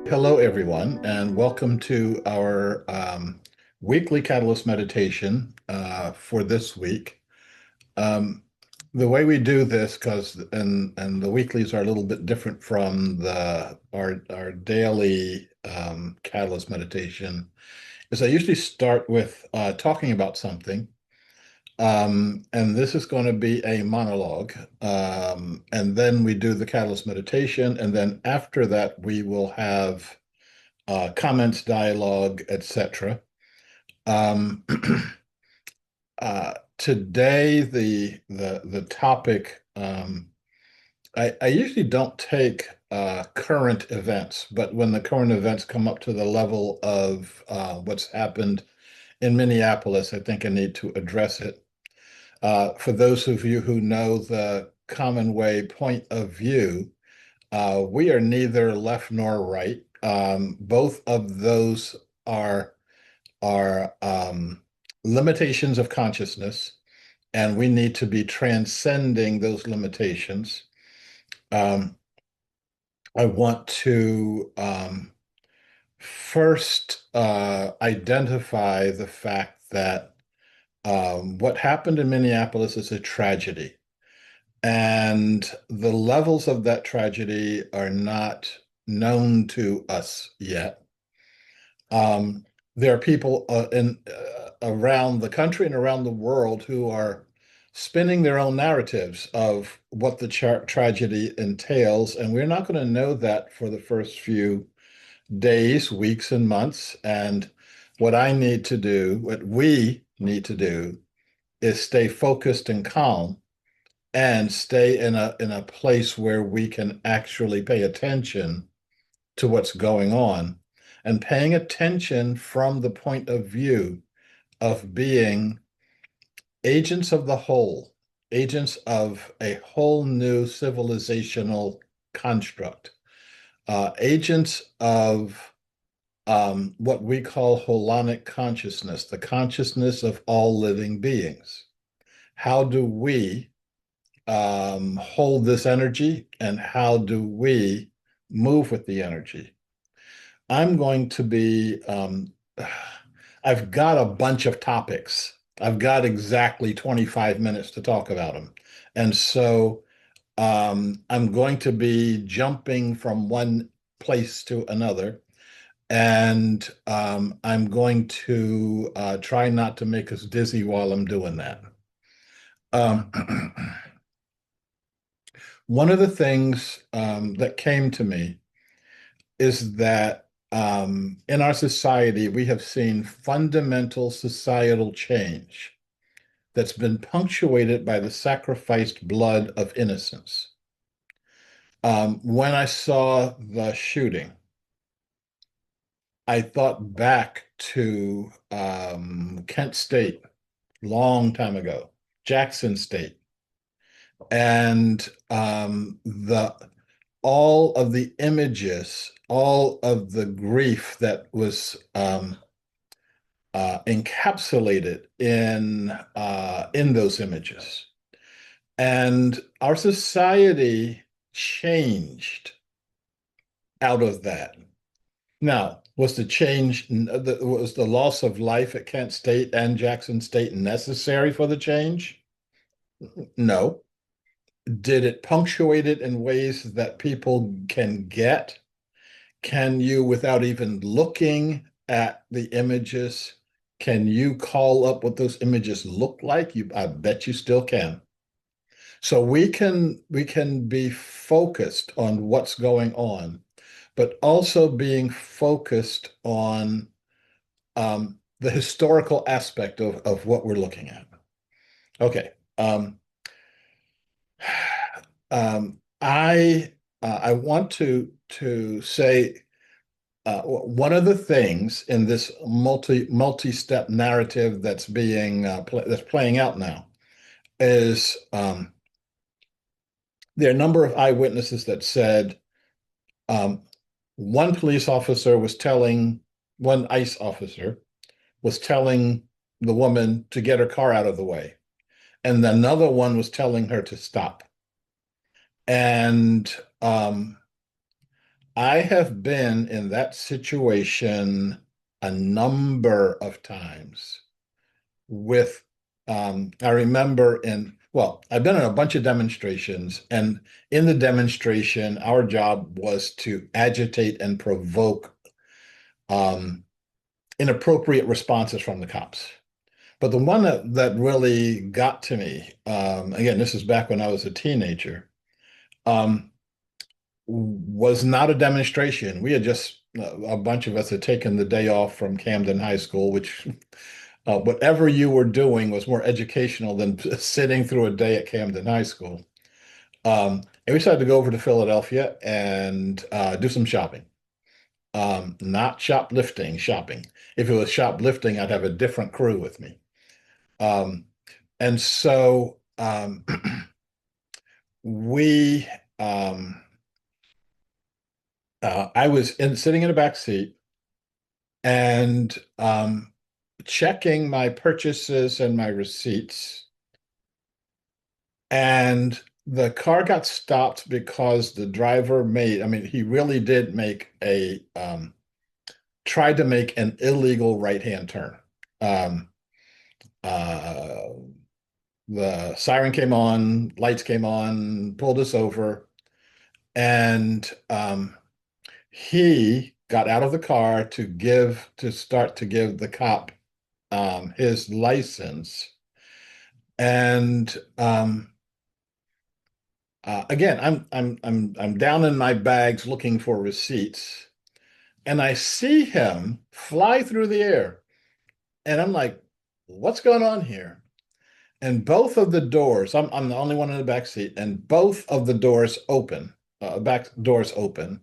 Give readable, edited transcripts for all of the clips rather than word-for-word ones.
Hello, everyone, and welcome to our weekly Catalyst meditation for this week. Um, the way we do this, and the weeklies are a little bit different from our daily Catalyst meditation, is I usually start with talking about something. And this is going to be a monologue. And then we do the Catalyst meditation. And then after that, we will have comments, dialogue, etc. Um, Today, the topic, I usually don't take current events, but when the current events come up to the level of what's happened in Minneapolis, I think I need to address it. For those of you who know the Commonway point of view, we are neither left nor right. Both of those are are limitations of consciousness, and we need to be transcending those limitations. Um, I want to first identify the fact that what happened in Minneapolis is a tragedy. And the levels of that tragedy are not known to us yet. Um, there are people in around the country and around the world who are spinning their own narratives of what the tragedy entails, and we're not going to know that for the first few days, weeks, and months. And what I need to do, what we need to do, is stay focused and calm and stay in a place where we can actually pay attention to what's going on, and paying attention from the point of view of being agents of the whole, agents of a whole new civilizational construct, agents of what we call holonic consciousness, the consciousness of all living beings. How do we hold this energy, and how do we move with the energy? I'm going to be, I've got a bunch of topics. I've got exactly 25 minutes to talk about them. And so I'm going to be jumping from one place to another. And I'm going to try not to make us dizzy while I'm doing that. Um, One of the things that came to me is that in our society, we have seen fundamental societal change that's been punctuated by the sacrificed blood of innocence. When I saw the shooting, I thought back to Kent State, long time ago, Jackson State, and the all of the images, all of the grief that was encapsulated in those images. And our society changed out of that. Now, was the change, was the loss of life at Kent State and Jackson State necessary for the change? No. Did it punctuate it in ways that people can get? Can you, without even looking at the images, can you call up what those images look like? I bet you still can. So we can be focused on what's going on, but also being focused on the historical aspect of what we're looking at. Okay. I I want to say one of the things in this multi-step narrative that's being that's playing out now is there are a number of eyewitnesses that said um, one police officer was telling one ICE officer was telling the woman to get her car out of the way, and another one was telling her to stop. And I have been in that situation a number of times with, I remember I've been in a bunch of demonstrations, and in the demonstration, our job was to agitate and provoke um, inappropriate responses from the cops. But the one that really got to me, again, this is back when I was a teenager, um, was not a demonstration. We had just, a bunch of us had taken the day off from Camden High School, which whatever you were doing was more educational than sitting through a day at Camden High School. And we decided to go over to Philadelphia and do some shopping. Not shoplifting, shopping. If it was shoplifting, I'd have a different crew with me. Um, and so we, um, I was sitting in the back seat and checking my purchases and my receipts. And the car got stopped because the driver I mean, he really did tried to make an illegal right-hand turn. Um, uh, the siren came on, lights came on, pulled us over, and he got out of the car to start to give the cop his license. And again, I'm down in my bags looking for receipts, and I see him fly through the air, and I'm like, "What's going on here?" And both of the doors, I'm the only one in the back seat, and both of the doors open, back doors open,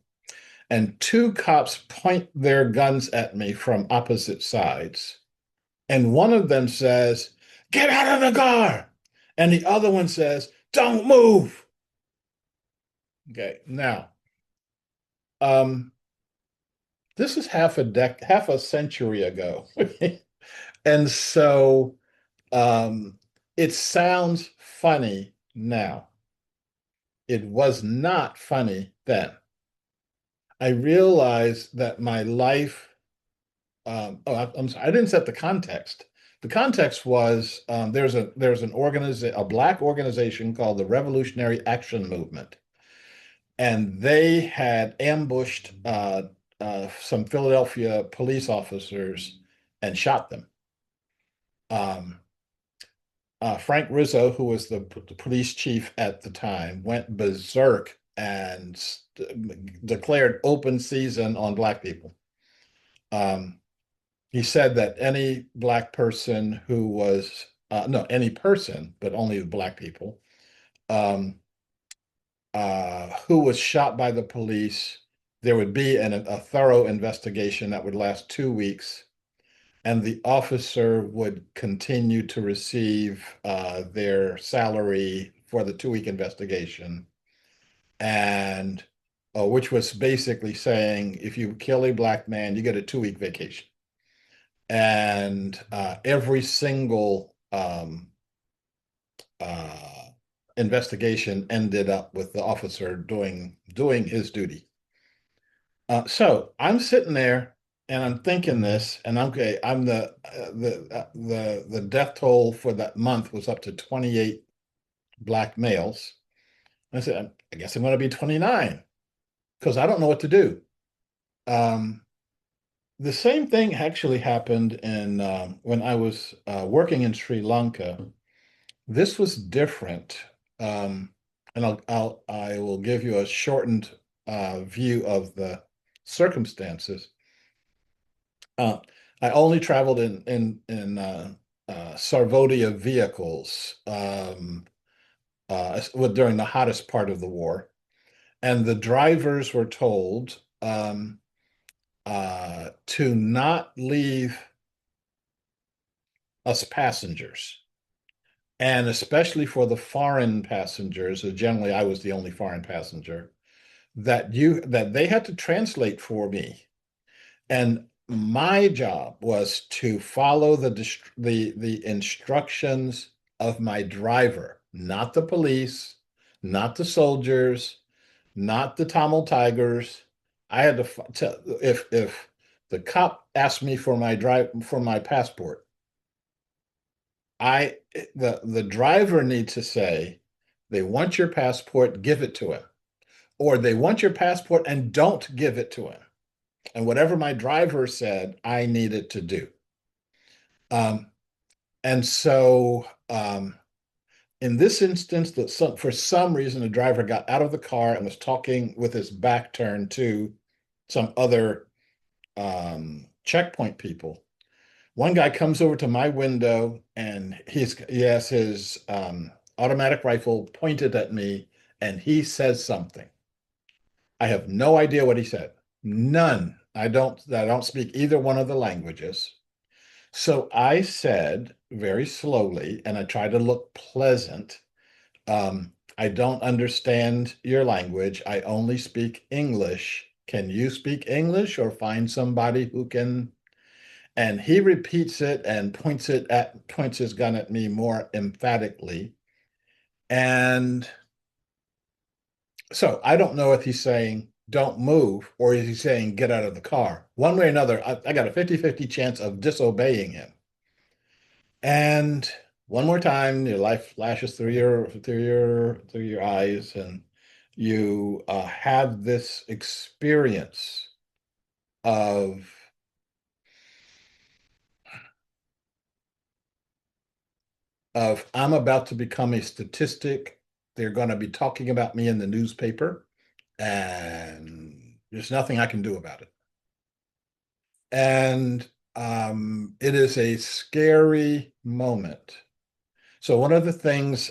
and two cops point their guns at me from opposite sides. And one of them says, "Get out of the car." And the other one says, "Don't move." Okay, now, um, this is half a century ago. And so it sounds funny now. It was not funny then. I realized that my life, I'm sorry, I didn't set the context. The context was there's an organization, a black organization called the Revolutionary Action Movement, and they had ambushed some Philadelphia police officers and shot them. Um, Frank Rizzo, who was the police chief at the time, went berserk and declared open season on black people. Um, he said that any black person who was, no, any person, but only black people, um, who was shot by the police, there would be a thorough investigation that would last 2 weeks, and the officer would continue to receive their salary for the 2 week investigation, and which was basically saying if you kill a black man, you get a 2 week vacation. And every single uh, investigation ended up with the officer doing his duty. So I'm sitting there and I'm thinking this, and okay, I'm the death toll for that month was up to 28 black males. I said, I guess I'm going to be 29 because I don't know what to do. Um, the same thing actually happened in when I was working in Sri Lanka. This was different, and I will give you a shortened view of the circumstances. Uh, I only traveled in Sarvodia vehicles during the hottest part of the war, and the drivers were told to not leave us passengers. And especially for the foreign passengers, generally I was the only foreign passenger, that they had to translate for me. And my job was to follow the instructions of my driver, not the police, not the soldiers, not the Tamil Tigers. I had if the cop asked me for my passport, the driver needs to say, they want your passport, give it to him, or they want your passport and don't give it to him. And whatever my driver said, I needed to do. Um, and so in this instance, for some reason, the driver got out of the car and was talking with his back turned to some other checkpoint people. One guy comes over to my window and he has his automatic rifle pointed at me and he says something. I have no idea what he said. None. I don't speak either one of the languages. So I said very slowly, and I tried to look pleasant. I don't understand your language. I only speak English. Can you speak English or find somebody who can? And he repeats it and points his gun at me more emphatically. And so I don't know if he's saying don't move or is he saying get out of the car. One way or another, I got a 50-50 chance of disobeying him. And one more time, your life flashes through your eyes, and you have this experience of I'm about to become a statistic. They're going to be talking about me in the newspaper, and there's nothing I can do about it. And it is a scary moment. So one of the things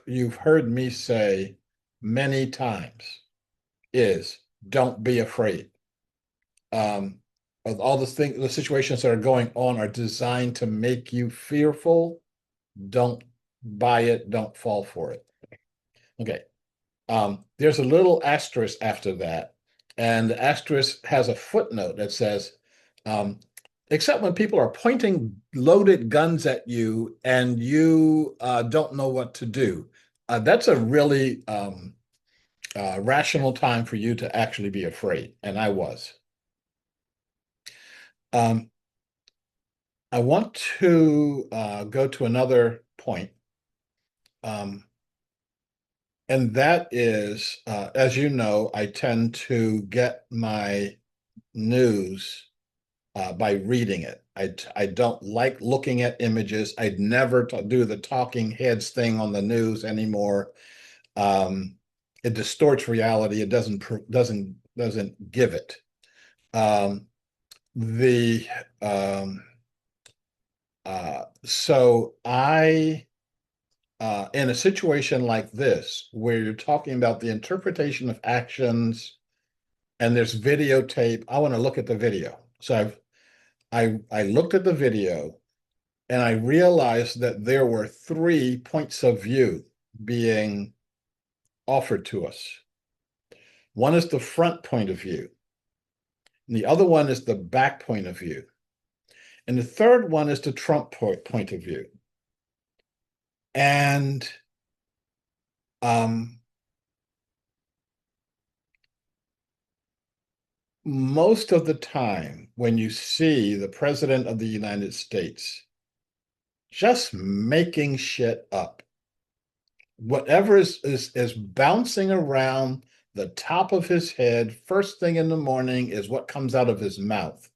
you've heard me say many times is don't be afraid. Um, of all the situations that are going on are designed to make you fearful. Don't buy it. Don't fall for it. Okay. There's a little asterisk after that, and the asterisk has a footnote that says, um, except when people are pointing loaded guns at you and you don't know what to do. That's a really rational time for you to actually be afraid, and I was. Um, I want to go to another point, um, and that is, as you know, I tend to get my news by reading it. I don't like looking at images. I'd never do the talking heads thing on the news anymore. Um, it distorts reality. It doesn't give it. Um, the so I in a situation like this where you're talking about the interpretation of actions and there's videotape, I want to look at the video. So I looked at the video and I realized that there were three points of view being offered to us. One is the front point of view, and the other one is the back point of view. And the third one is the Trump point of view. And um, most of the time, when you see the President of the United States just making shit up, whatever is bouncing around the top of his head first thing in the morning is what comes out of his mouth.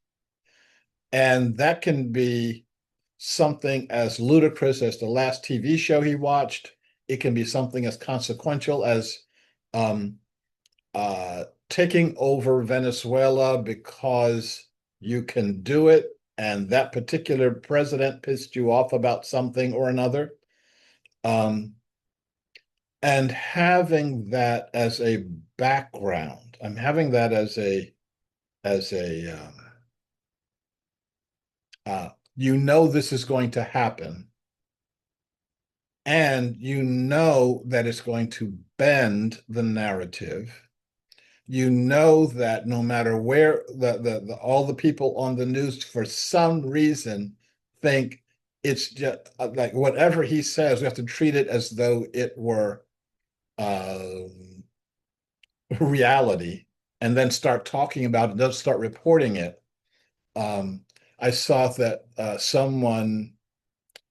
And that can be something as ludicrous as the last TV show he watched. It can be something as consequential as um, taking over Venezuela because you can do it, and that particular president pissed you off about something or another. Um, And having that as a background, I'm having that as a you know this is going to happen, and you know that it's going to bend the narrative. You know that no matter where all the people on the news for some reason think it's just like whatever he says, we have to treat it as though it were uh, reality, and then start talking about it, don't start reporting it. Um, I saw that someone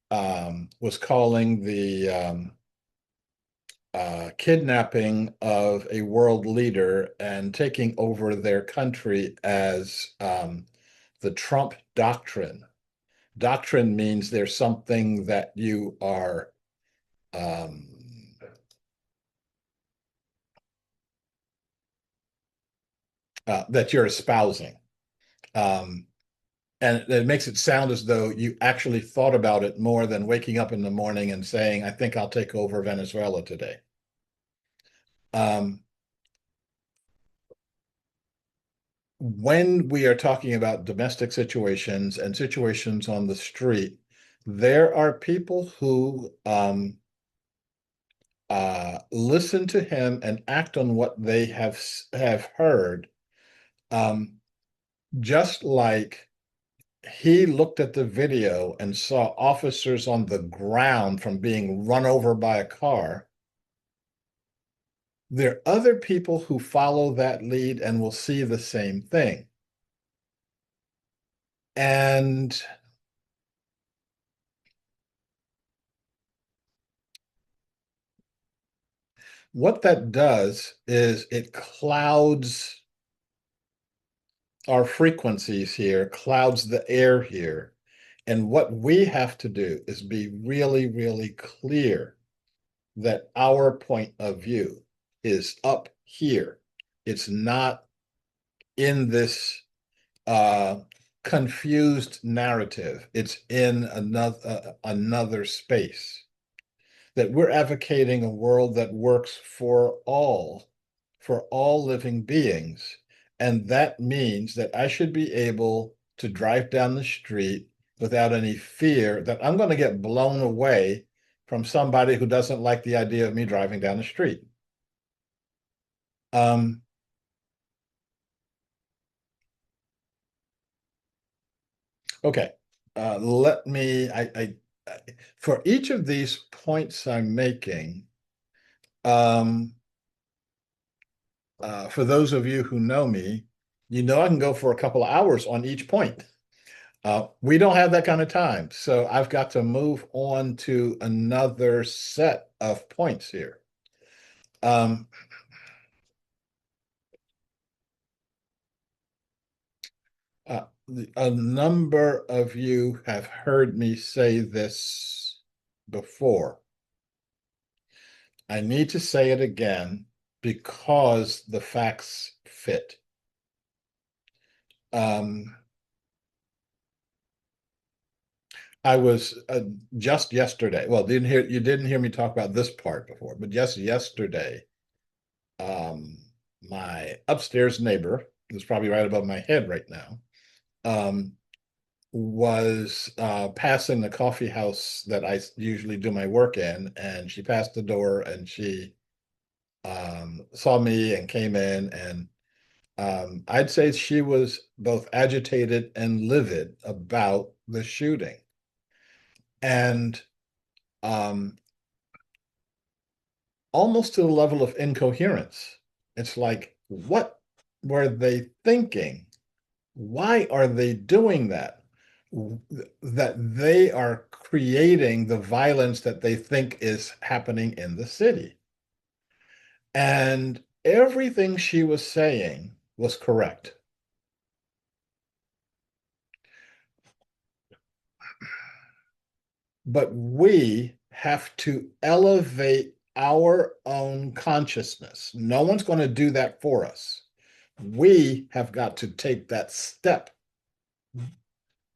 was calling the kidnapping of a world leader and taking over their country as the Trump doctrine. Doctrine means there's something that you are um, that you're espousing. Um, and it makes it sound as though you actually thought about it more than waking up in the morning and saying, I think I'll take over Venezuela today. Um, when we are talking about domestic situations and situations on the street, there are people who listen to him and act on what they have heard, um, just like he looked at the video and saw officers on the ground from being run over by a car. There are other people who follow that lead and will see the same thing. And what that does is it clouds our frequencies here, clouds the air here. And what we have to do is be really, really clear that our point of view is up here. It's not in this uh, confused narrative. It's in another space. That we're advocating a world that works for all living beings. And that means that I should be able to drive down the street without any fear that I'm going to get blown away from somebody who doesn't like the idea of me driving down the street. Um, okay. Let me, for each of these points I'm making, um, for those of you who know me, you know I can go for a couple of hours on each point. We don't have that kind of time, so I've got to move on to another set of points here. Um, a number of you have heard me say this before. I need to say it again because the facts fit. Um, I was just yesterday. Well, you didn't hear me talk about this part before, but just yesterday, um, my upstairs neighbor, who's probably right above my head right now, um, was passing the coffee house that I usually do my work in, and she passed the door and she saw me and came in, and I'd say she was both agitated and livid about the shooting. And um, almost to the level of incoherence. It's like, what were they thinking? Why are they doing that? That they are creating the violence that they think is happening in the city. And everything she was saying was correct. But we have to elevate our own consciousness. No one's going to do that for us. We have got to take that step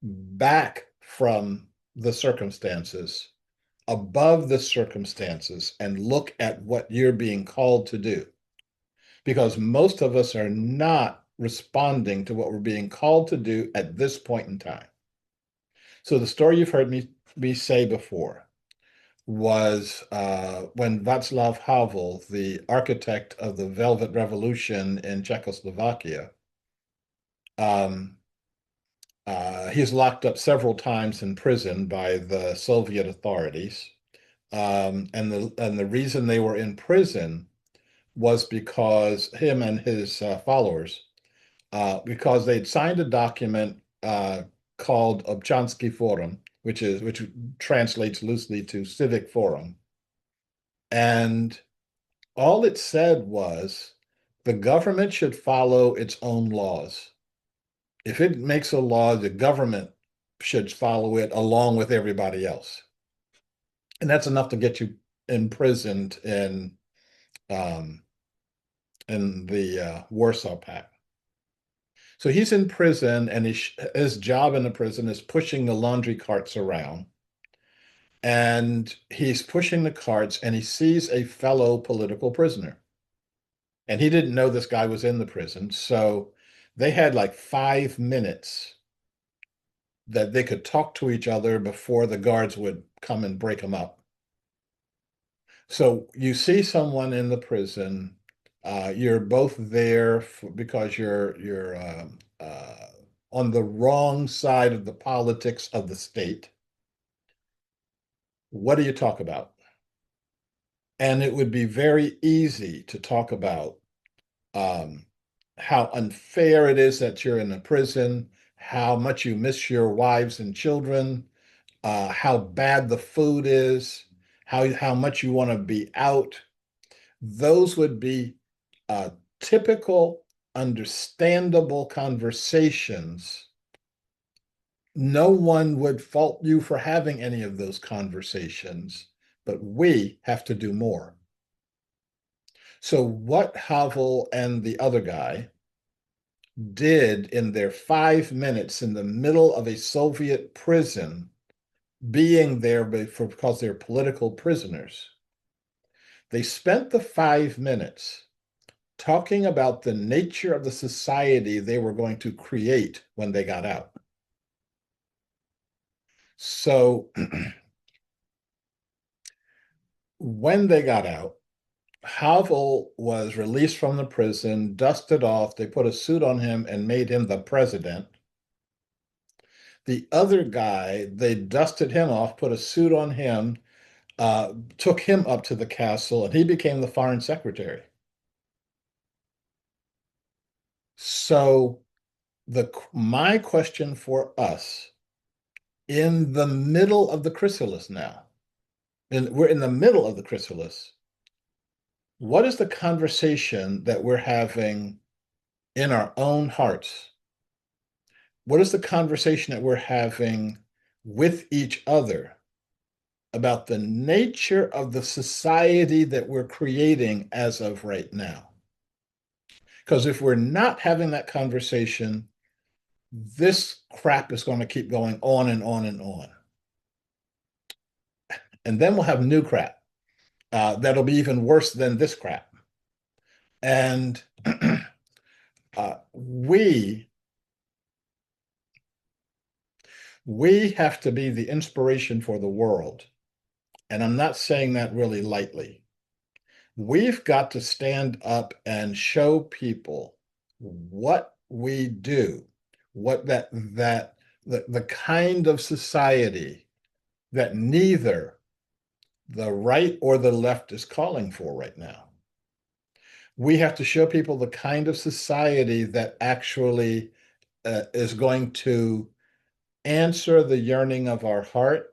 back from the circumstances above the circumstances and look at what you're being called to do. Because most of us are not responding to what we're being called to do at this point in time. So the story you've heard me say before was when Václav Havel, the architect of the Velvet Revolution in Czechoslovakia, um, he's locked up several times in prison by the Soviet authorities. And the reason they were in prison was because him and his followers, because they'd signed a document called Občanský Forum, which translates loosely to Civic Forum. And all it said was the government should follow its own laws. If it makes a law, the government should follow it along with everybody else. And that's enough to get you imprisoned um, in the Warsaw Pact. So he's in prison, and his job in the prison is pushing the laundry carts around. And he's pushing the carts, and he sees a fellow political prisoner. And he didn't know this guy was in the prison. So they had like 5 minutes that they could talk to each other before the guards would come and break them up. So you see someone in the prison, you're both there because you're on the wrong side of the politics of the state. What do you talk about? And it would be very easy to talk about um, how unfair it is that you're in a prison, how much you miss your wives and children, how bad the food is, how much you want to be out. Those would be typical, understandable conversations. No one would fault you for having any of those conversations, but we have to do more. So what Havel and the other guy did in their 5 minutes in the middle of a Soviet prison, being there because they're political prisoners, they spent the 5 minutes talking about the nature of the society they were going to create when they got out. So when they got out, Havel was released from the prison, dusted off. They put a suit on him and made him the president. The other guy, they dusted him off, put a suit on him, took him up to the castle, and he became the foreign secretary. So my question for us in the middle of the chrysalis now, and we're in the middle of the chrysalis, what is the conversation that we're having in our own hearts? What is the conversation that we're having with each other about the nature of the society that we're creating as of right now? Because if we're not having that conversation, this crap is going to keep going on and on and on. And then we'll have new crap that'll be even worse than this crap. And we have to be the inspiration for the world. And I'm not saying that really lightly. We've got to stand up and show people what we do, what the kind of society that neither the right or the left is calling for right now. We have to show people the kind of society that actually is going to answer the yearning of our heart,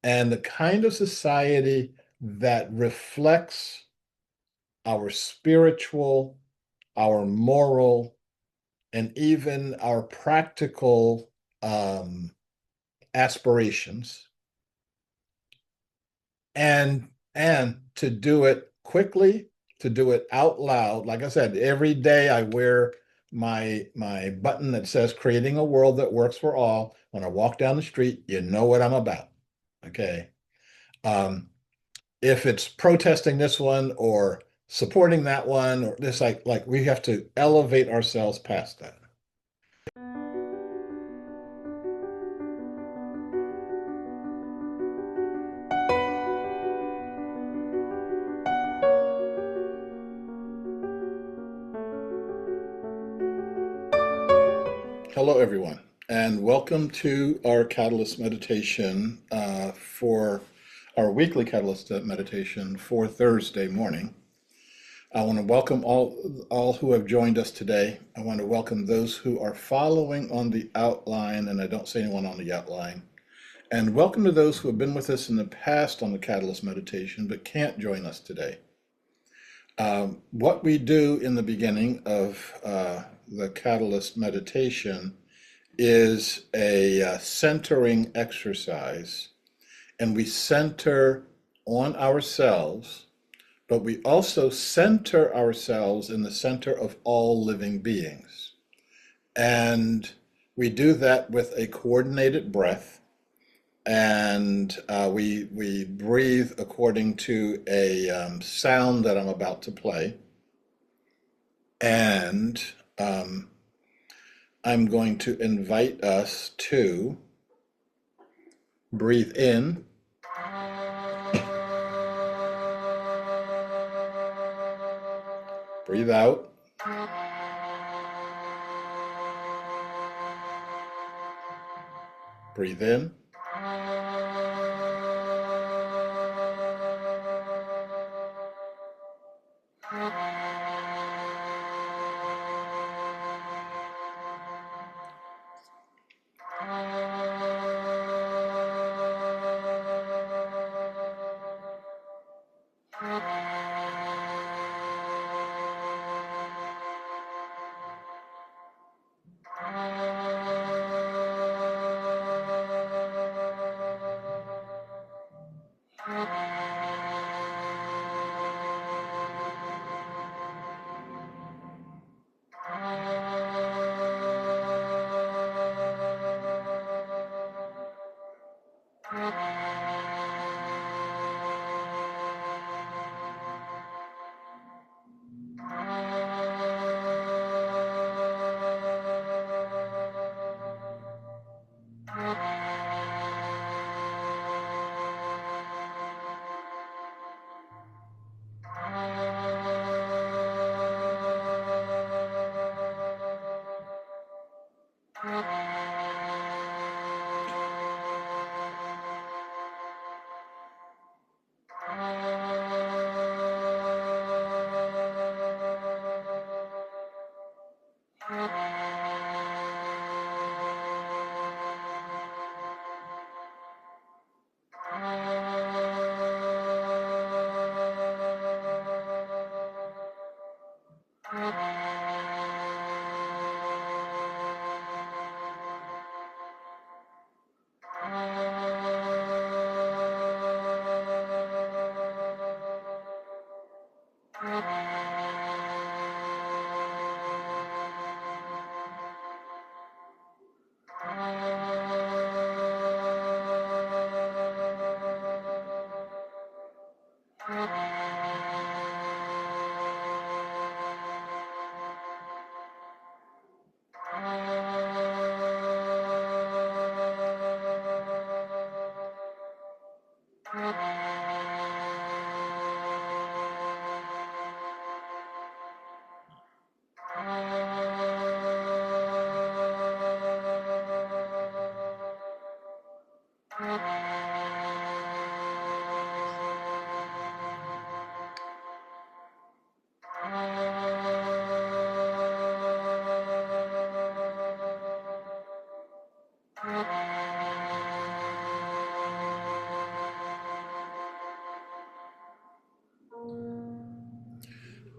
and the kind of society that reflects our spiritual, our moral, and even our practical aspirations, and to do it quickly, to do it out loud. Like I said, every day I wear my button that says creating a world that works for all. When I walk down the street, you know what I'm about. Okay. Um, if it's protesting this one or supporting that one, or this, like we have to elevate ourselves past that. Hello, everyone, and welcome to our Catalyst meditation for our weekly Catalyst meditation for Thursday morning. I want to welcome all who have joined us today. I want to welcome those who are following on the outline, and I don't see anyone on the outline. And welcome to those who have been with us in the past on the Catalyst meditation but can't join us today. What we do in the beginning of the Catalyst meditation is a centering exercise, and we center on ourselves, but we also center ourselves in the center of all living beings. And we do that with a coordinated breath, and we breathe according to a sound that I'm about to play. And I'm going to invite us to breathe in, breathe out, breathe in,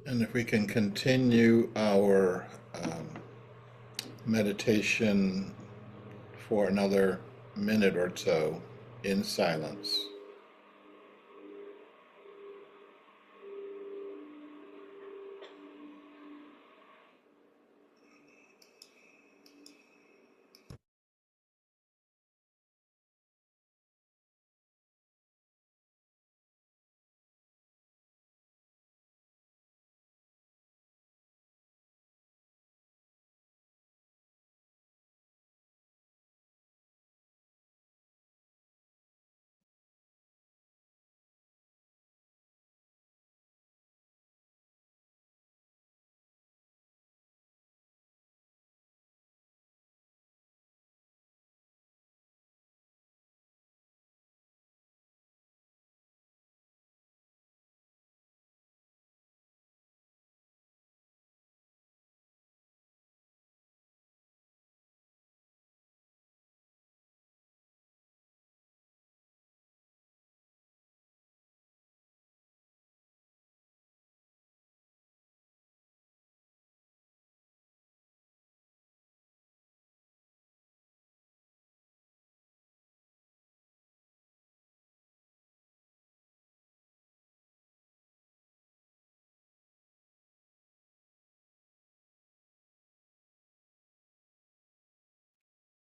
and if we can continue our meditation for another minute or so in silence.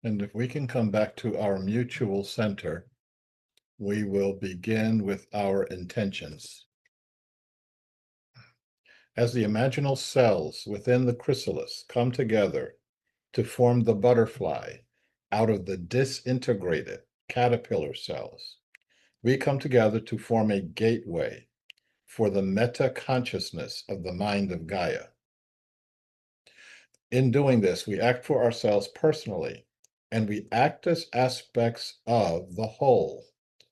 And if we can come back to our mutual center, we will begin with our intentions. As the imaginal cells within the chrysalis come together to form the butterfly out of the disintegrated caterpillar cells, we come together to form a gateway for the meta-consciousness of the mind of Gaia. In doing this, we act for ourselves personally, and we act as aspects of the whole,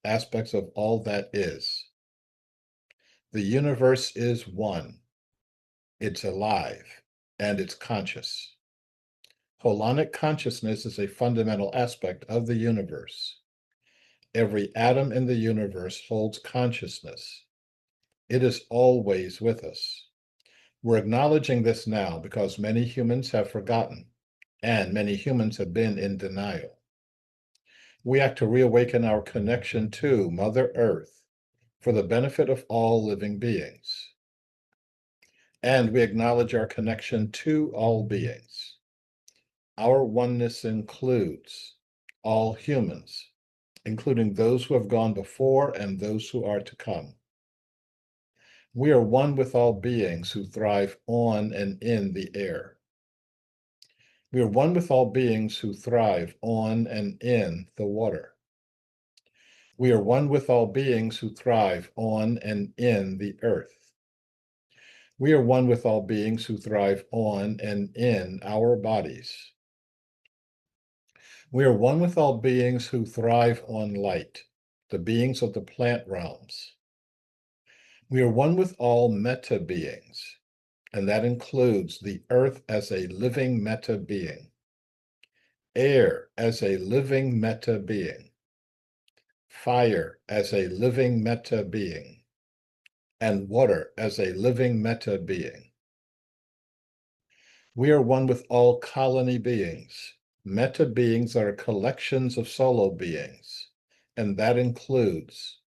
aspects of all that is. The universe is one. It's alive, and it's conscious. Holonic consciousness is a fundamental aspect of the universe. Every atom in the universe holds consciousness. It is always with us. We're acknowledging this now because many humans have forgotten, and many humans have been in denial. We act to reawaken our connection to Mother Earth for the benefit of all living beings. And we acknowledge our connection to all beings. Our oneness includes all humans, including those who have gone before and those who are to come. We are one with all beings who thrive on and in the air. We are one with all beings who thrive on and in the water. We are one with all beings who thrive on and in the earth. We are one with all beings who thrive on and in our bodies. We are one with all beings who thrive on light, the beings of the plant realms. We are one with all meta beings, and that includes the earth as a living meta being, air as a living meta being, fire as a living meta being, and water as a living meta being. We are one with all colony beings. Meta beings are collections of solo beings, and that includes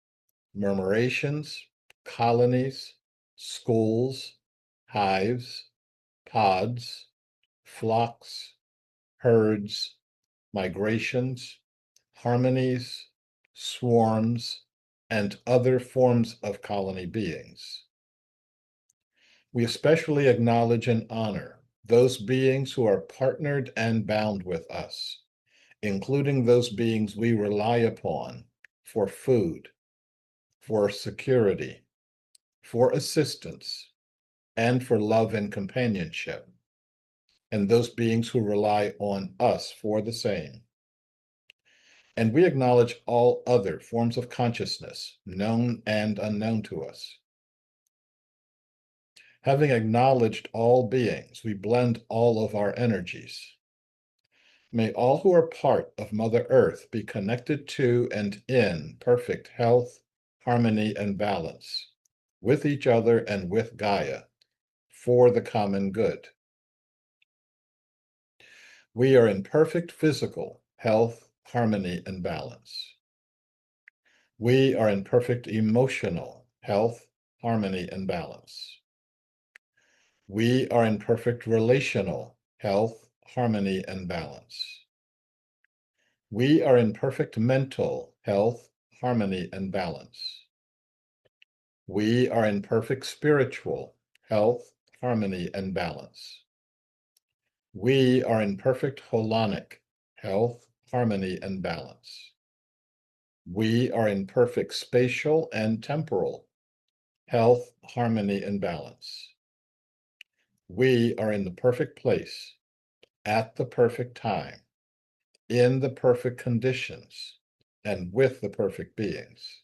murmurations, colonies, schools, hives, pods, flocks, herds, migrations, harmonies, swarms, and other forms of colony beings. We especially acknowledge and honor those beings who are partnered and bound with us, including those beings we rely upon for food, for security, for assistance, and for love and companionship, and those beings who rely on us for the same. And we acknowledge all other forms of consciousness, known and unknown to us. Having acknowledged all beings, we blend all of our energies. May all who are part of Mother Earth be connected to and in perfect health, harmony, and balance with each other and with Gaia for the common good. We are in perfect physical health, harmony, and balance. We are in perfect emotional health, harmony, and balance. We are in perfect relational health, harmony, and balance. We are in perfect mental health, harmony, and balance. We are in perfect spiritual health, harmony, and balance. We are in perfect holonic health, harmony, and balance. We are in perfect spatial and temporal health, harmony, and balance. We are in the perfect place, at the perfect time, in the perfect conditions, and with the perfect beings.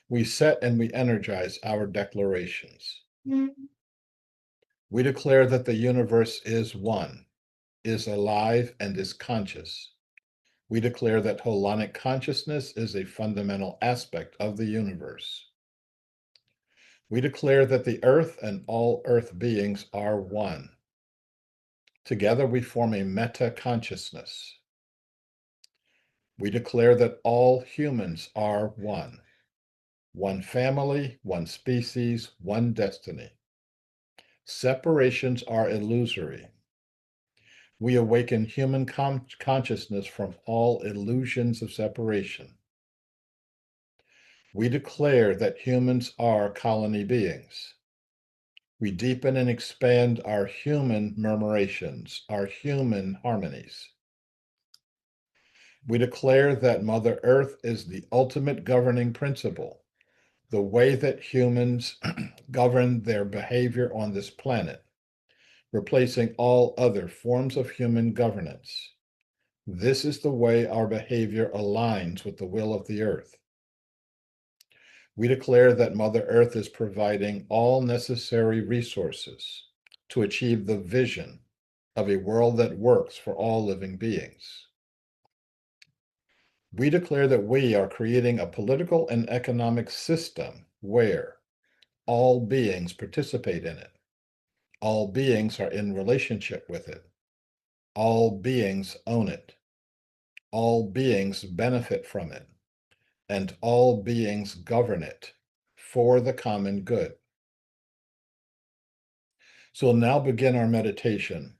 We set and we energize our declarations. We declare that the universe is one, is alive, and is conscious. We declare that holonic consciousness is a fundamental aspect of the universe. We declare that the earth and all earth beings are one. Together we form a meta-consciousness. We declare that all humans are one. One family, one species, one destiny. Separations are illusory. We awaken human consciousness from all illusions of separation. We declare that humans are colony beings. We deepen and expand our human murmurations, our human harmonies. We declare that Mother Earth is the ultimate governing principle, the way that humans govern their behavior on this planet, replacing all other forms of human governance. This is the way our behavior aligns with the will of the Earth. We declare that Mother Earth is providing all necessary resources to achieve the vision of a world that works for all living beings. We declare that we are creating a political and economic system where all beings participate in it. All beings are in relationship with it. All beings own it. All beings benefit from it. And all beings govern it for the common good. So we'll now begin our meditation.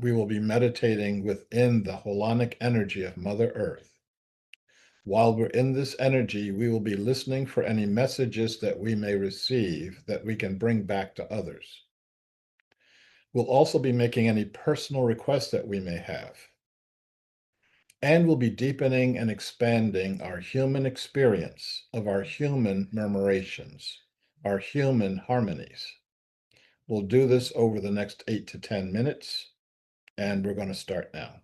We will be meditating within the holonic energy of Mother Earth. While we're in this energy, we will be listening for any messages that we may receive that we can bring back to others. We'll also be making any personal requests that we may have. And we'll be deepening and expanding our human experience of our human murmurations, our human harmonies. We'll do this over the next 8 to 10 minutes, and we're going to start now.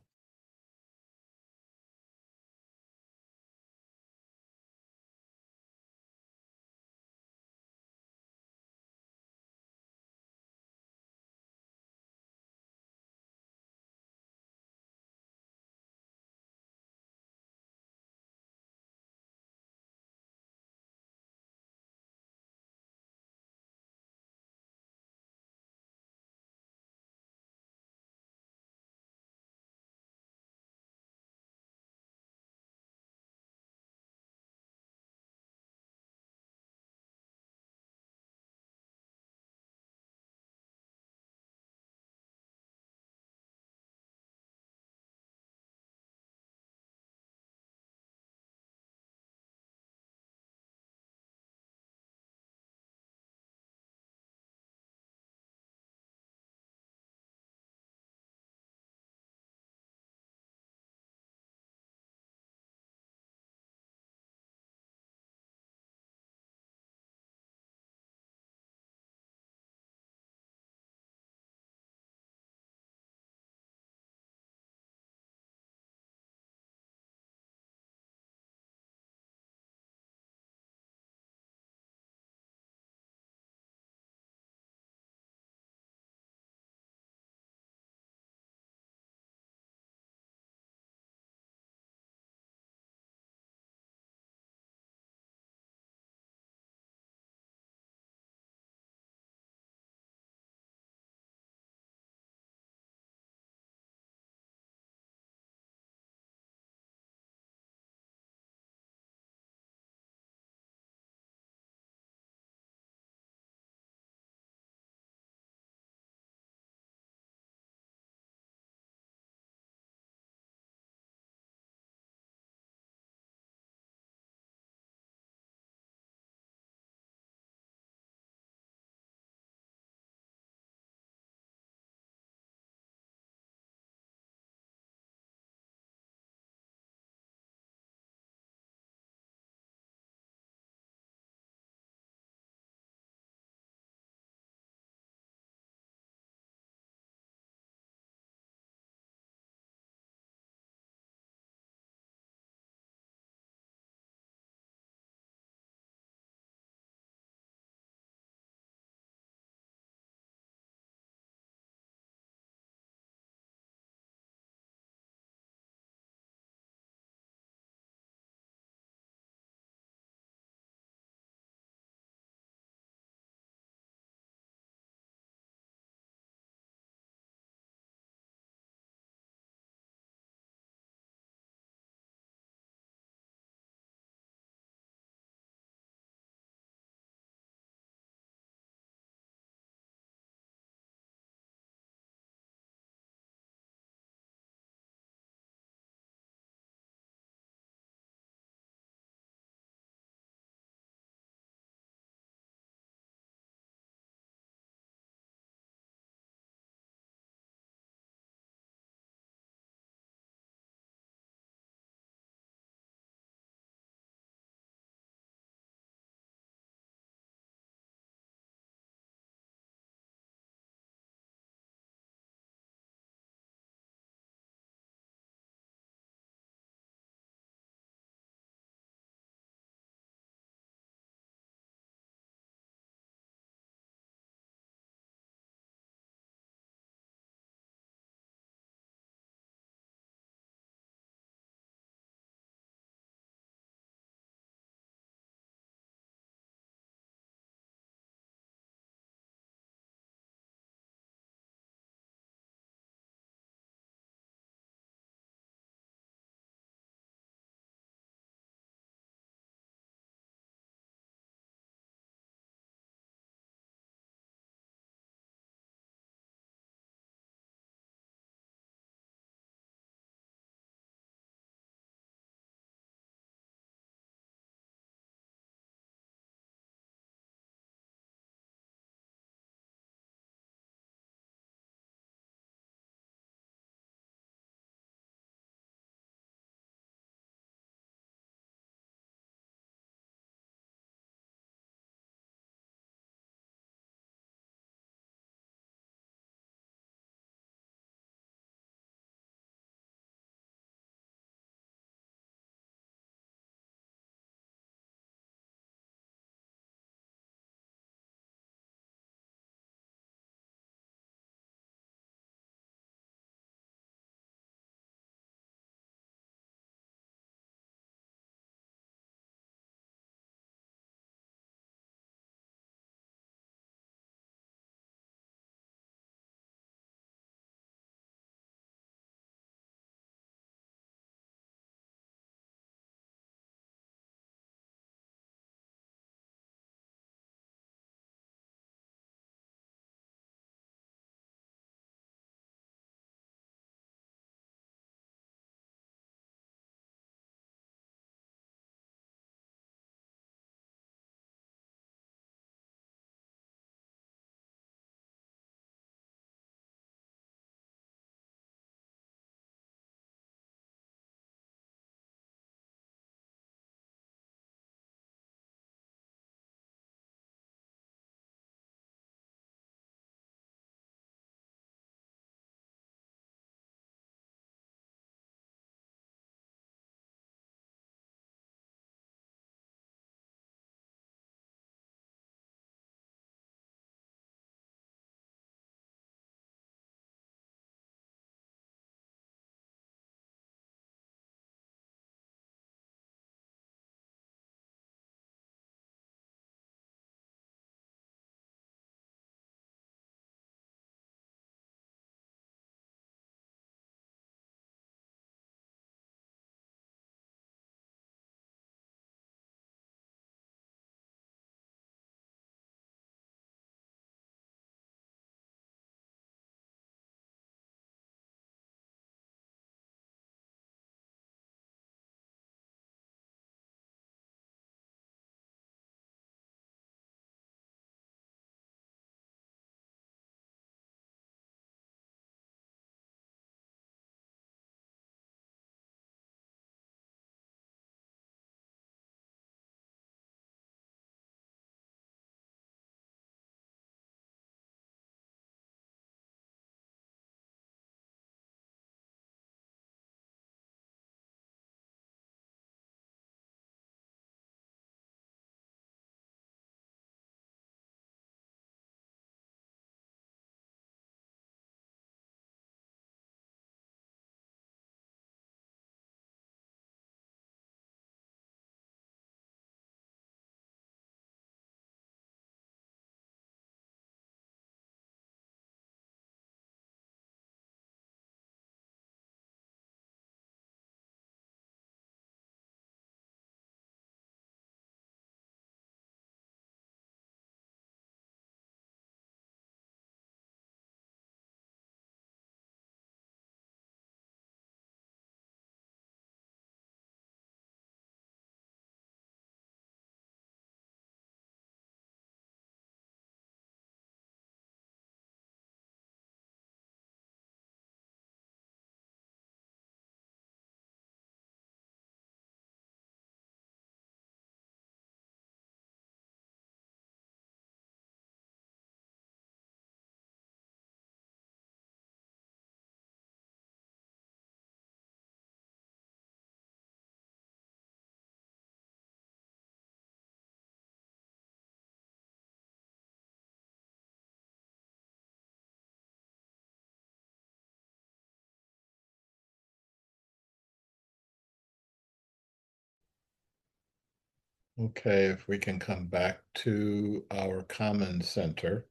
Okay, if we can come back to our common center,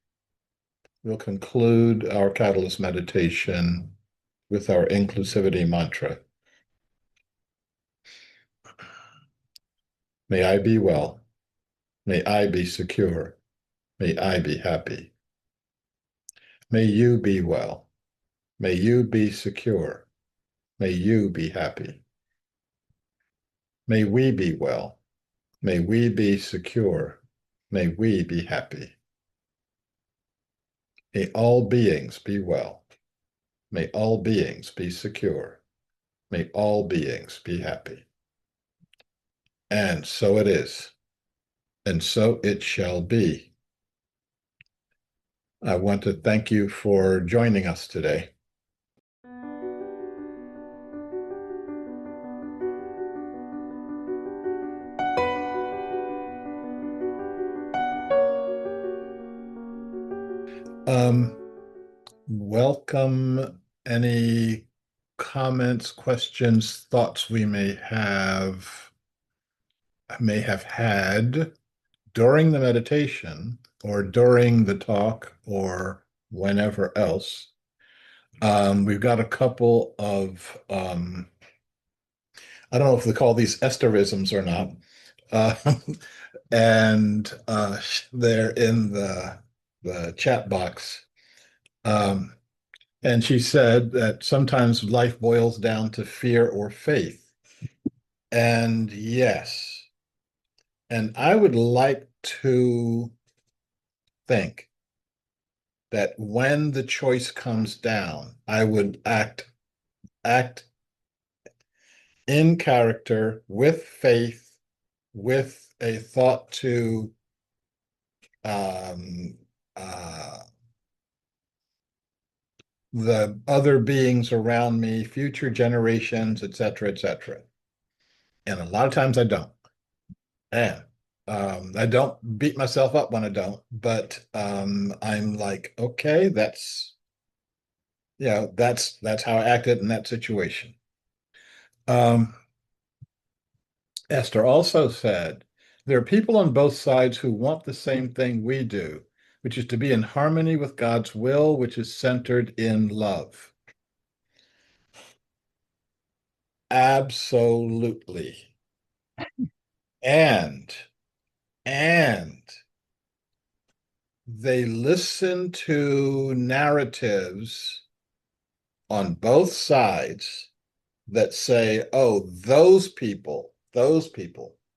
we'll conclude our catalyst meditation with our inclusivity mantra. May I be well. May I be secure. May I be happy. May you be well. May you be secure. May you be happy. May we be well. May we be secure. May we be happy. May all beings be well. May all beings be secure. May all beings be happy. And so it is. And so it shall be. I want to thank you for joining us today. Welcome any comments, questions, thoughts we may have had during the meditation or during the talk or whenever else. We've got a couple of I don't know if they call these esterisms or not. Uh, and they're in the chat box. And she said that sometimes life boils down to fear or faith. And yes, and I would like to think that when the choice comes down, I would act in character with faith, with a thought to um, uh, the other beings around me, future generations, et cetera, et cetera. And a lot of times I don't. And I don't beat myself up when I don't, but I'm like, okay, that's how I acted in that situation. Um, Esther also said, there are people on both sides who want the same thing we do, which is to be in harmony with God's will, which is centered in love. Absolutely. And and they listen to narratives on both sides that say, oh, those people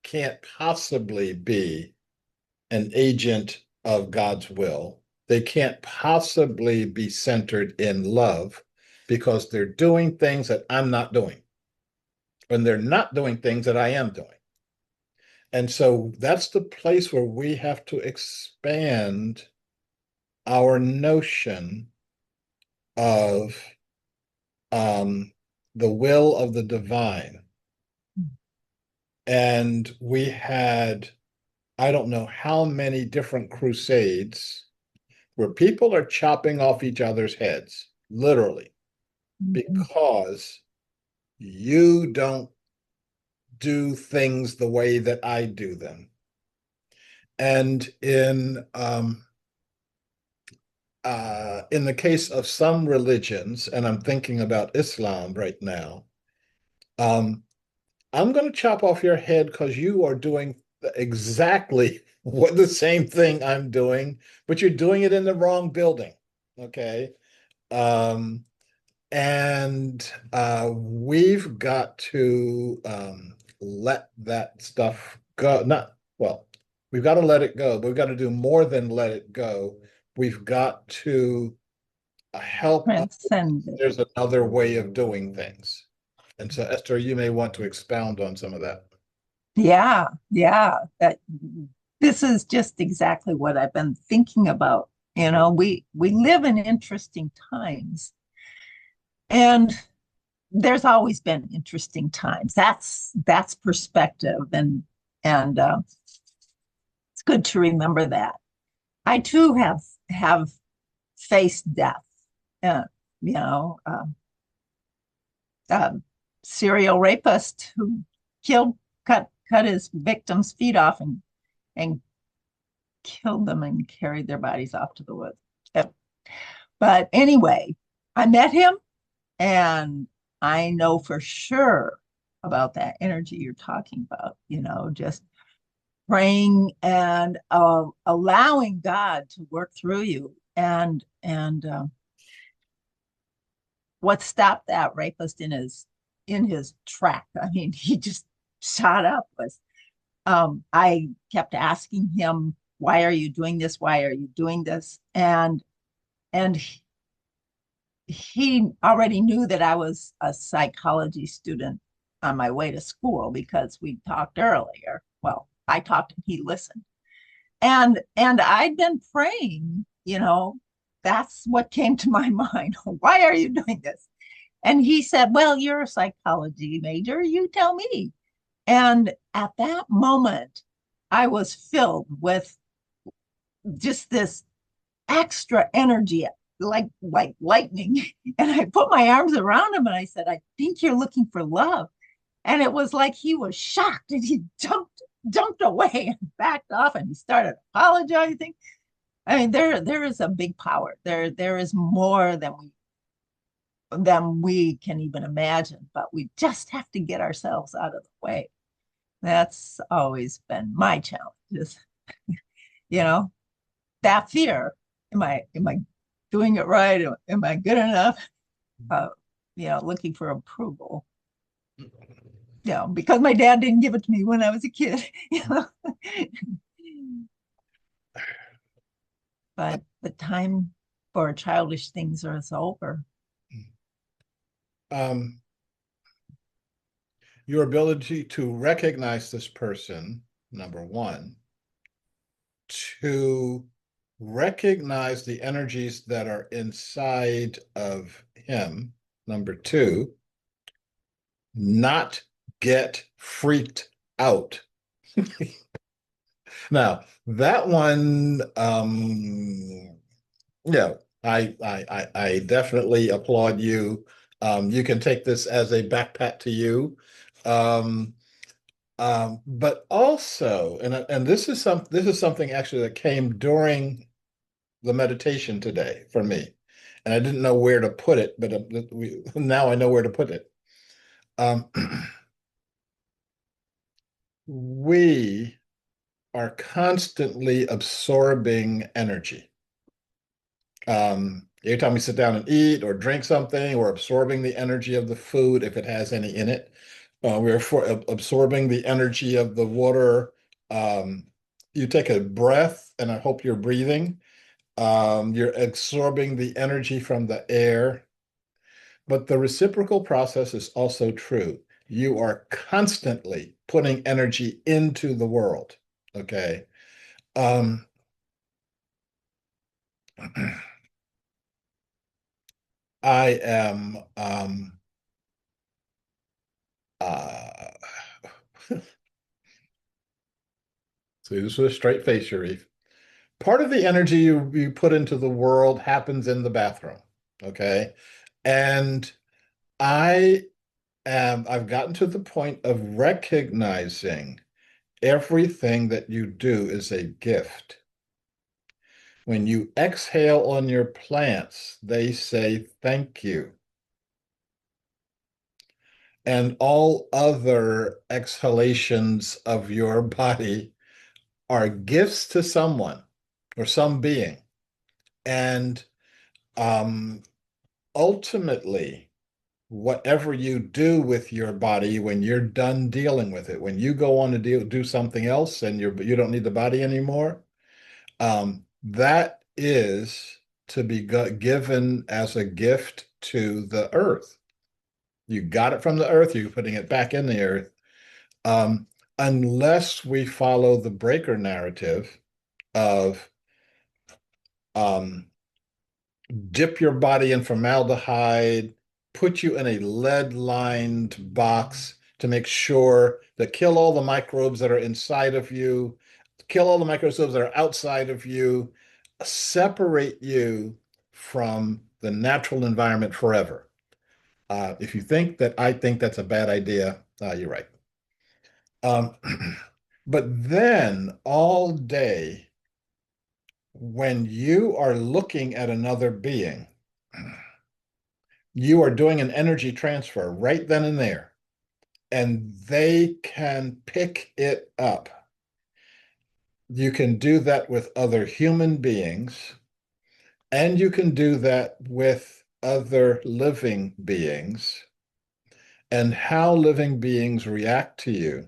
can't possibly be an agent of God's will. They can't possibly be centered in love because they're doing things that I'm not doing. And they're not doing things that I am doing. And so that's the place where we have to expand our notion of the will of the divine. And we had, I don't know how many different crusades where people are chopping off each other's heads, literally, because you don't do things the way that I do them. And in the case of some religions, and I'm thinking about Islam right now, um, I'm going to chop off your head because you are doing exactly what the same thing I'm doing, but you're doing it in the wrong building. Okay. Um, and we've got to let that stuff go. Not, well, we've got to let it go, but we've got to do more than let it go. We've got to help. Transcend it. There's another way of doing things. And so, Esther, you may want to expound on some of that. Yeah, yeah. This is just exactly what I've been thinking about. We live in interesting times, and there's always been interesting times. That's perspective, and it's good to remember that. I too have faced death. Uh, you know, uh, uh, Serial rapist who killed, cut cut his victims' feet off and killed them and carried their bodies off to the woods. Yep. But anyway, I met him and I know for sure about that energy you're talking about, just praying and allowing God to work through you. And what stopped that rapist in his track? I mean, he just shot up. Was I kept asking him, "Why are you doing this? Why are you doing this?" And he already knew that I was a psychology student on my way to school because we talked earlier. Well, I talked and he listened. And I'd been praying, that's what came to my mind. Why are you doing this? And he said, "Well, you're a psychology major, you tell me." And at that moment, I was filled with just this extra energy, like lightning. And I put my arms around him and I said, "I think you're looking for love." And it was like he was shocked and he jumped away and backed off and he started apologizing. I mean, there is a big power. There is more than we can even imagine, but we just have to get ourselves out of the way. That's always been my challenge is, you know, that fear. Am I doing it right? Am I good enough? Uh, looking for approval. Because my dad didn't give it to me when I was a kid. But the time for childish things is over. Um, your ability to recognize this person, number one, to recognize the energies that are inside of him, number two, not get freaked out. Now, that one, yeah, I definitely applaud you. You can take this as a back pat to you. Um, but also, and this is something actually that came during the meditation today for me, and I didn't know where to put it, but now I know where to put it. Um, we are constantly absorbing energy. Every time we sit down and eat or drink something, we're absorbing the energy of the food if it has any in it. Absorbing the energy of the water. Um, you take a breath, and I hope you're breathing. You're absorbing the energy from the air. But the reciprocal process is also true. You are constantly putting energy into the world. Okay. Um, I am uh so this was a straight face, Sharif. Part of the energy you put into the world happens in the bathroom. Okay. And I've gotten to the point of recognizing everything that you do is a gift. When you exhale on your plants, they say thank you. And all other exhalations of your body are gifts to someone or some being. And um, ultimately, whatever you do with your body when you're done dealing with it, when you go on to do something else and you don't need the body anymore, that is to be given as a gift to the earth. You got it from the earth, you're putting it back in the earth. Um, unless we follow the breaker narrative of um, dip your body in formaldehyde, put you in a lead-lined box to make sure that kill all the microbes that are inside of you, kill all the microbes that are outside of you, separate you from the natural environment forever. If you think that I think that's a bad idea, you're right. Um, but then all day, when you are looking at another being, you are doing an energy transfer right then and there, and they can pick it up. You can do that with other human beings, and you can do that with other living beings, and how living beings react to you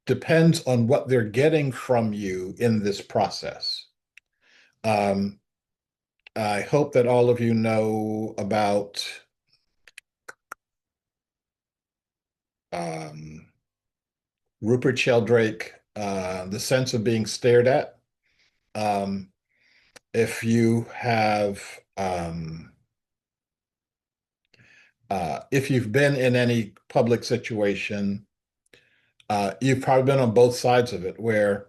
depends on what they're getting from you in this process. Um, I hope that all of you know about um, Rupert Sheldrake, The Sense of Being Stared At. Um, if you have, if you've been in any public situation, you've probably been on both sides of it, where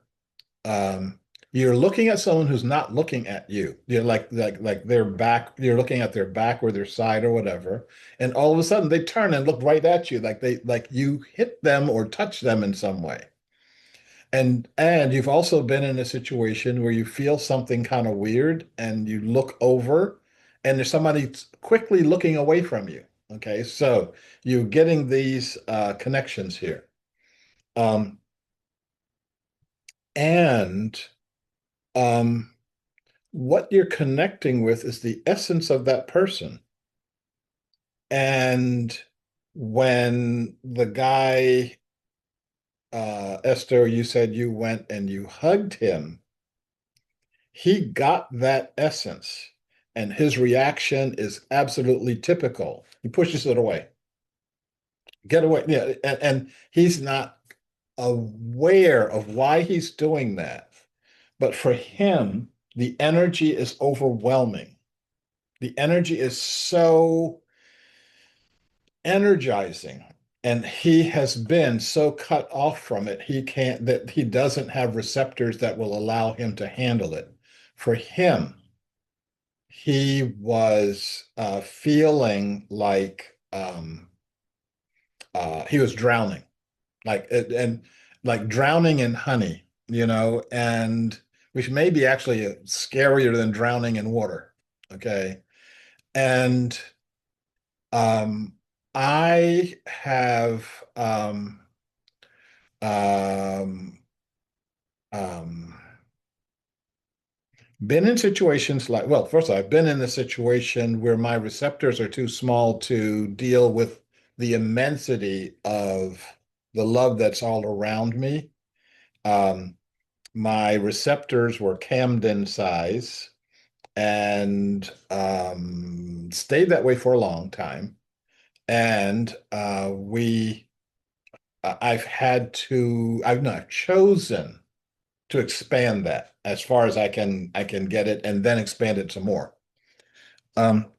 um, you're looking at someone who's not looking at you. You're like their back. You're looking at their back or their side or whatever, and all of a sudden they turn and look right at you, like you hit them or touch them in some way. And you've also been in a situation where you feel something kind of weird, and you look over, and there's somebody quickly looking away from you. Okay, so you're getting these connections here. Um, and um, what you're connecting with is the essence of that person. And when the guy, Esther, you said you went and you hugged him, he got that essence, and his reaction is absolutely typical. He pushes it away. Get away. Yeah, and he's not aware of why he's doing that. But for him, the energy is overwhelming. The energy is so energizing, and he has been so cut off from it, he doesn't have receptors that will allow him to handle it. For him, he was feeling like he was drowning, and like drowning in honey, and which may be actually scarier than drowning in water. Okay. And um, I have um, um, been in situations like, well, first of all, I've been in a situation where my receptors are too small to deal with the immensity of the love that's all around me. Um, my receptors were Camden size, and stayed that way for a long time. And I've not chosen to expand that as far as I can get it, and then expand it some more. Um,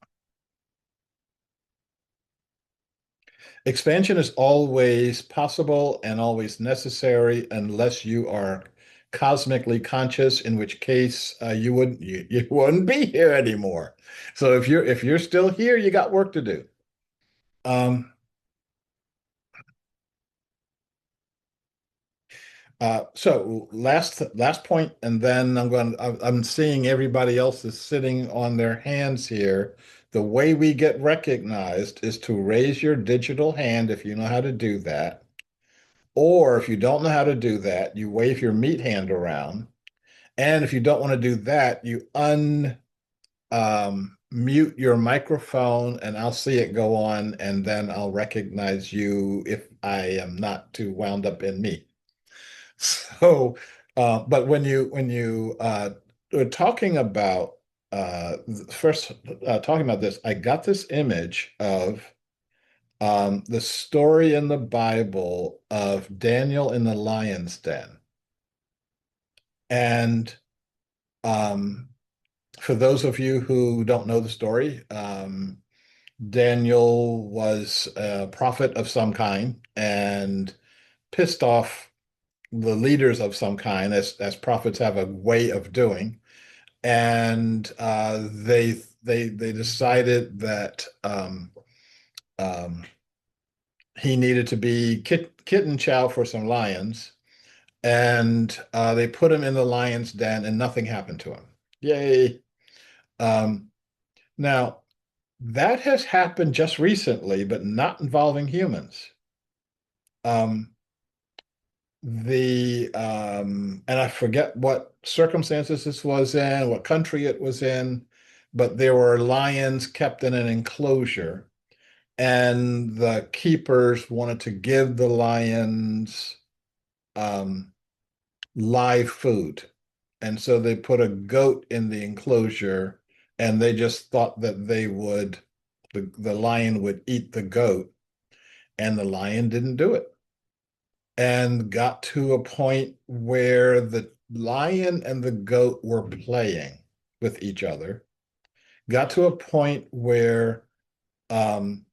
Expansion is always possible and always necessary unless you are cosmically conscious, in which case you wouldn't be here anymore. So if you're still here, you got work to do. So last point, and then I'm seeing everybody else is sitting on their hands here. The way we get recognized is to raise your digital hand if you know how to do that. Or if you don't know how to do that, you wave your meat hand around. And if you don't want to do that, you mute your microphone, and I'll see it go on, and then I'll recognize you if I am not too wound up in meat. So, but when you were talking about first talking about this, I got this image of the story in the Bible of Daniel in the lion's den. And um, for those of you who don't know the story, Daniel was a prophet of some kind and pissed off the leaders of some kind, as prophets have a way of doing. And they decided that um, he needed to be kitten chow for some lions, and they put him in the lion's den, and nothing happened to him. Yay! Um, Now, that has happened just recently, but not involving humans. Um, and I forget what circumstances this was in, what country it was in, but there were lions kept in an enclosure, and the keepers wanted to give the lions um, live food. And so they put a goat in the enclosure, and they just thought that the lion would eat the goat, and the lion didn't do it. And got to a point where the lion and the goat were playing with each other. Got to a point where um,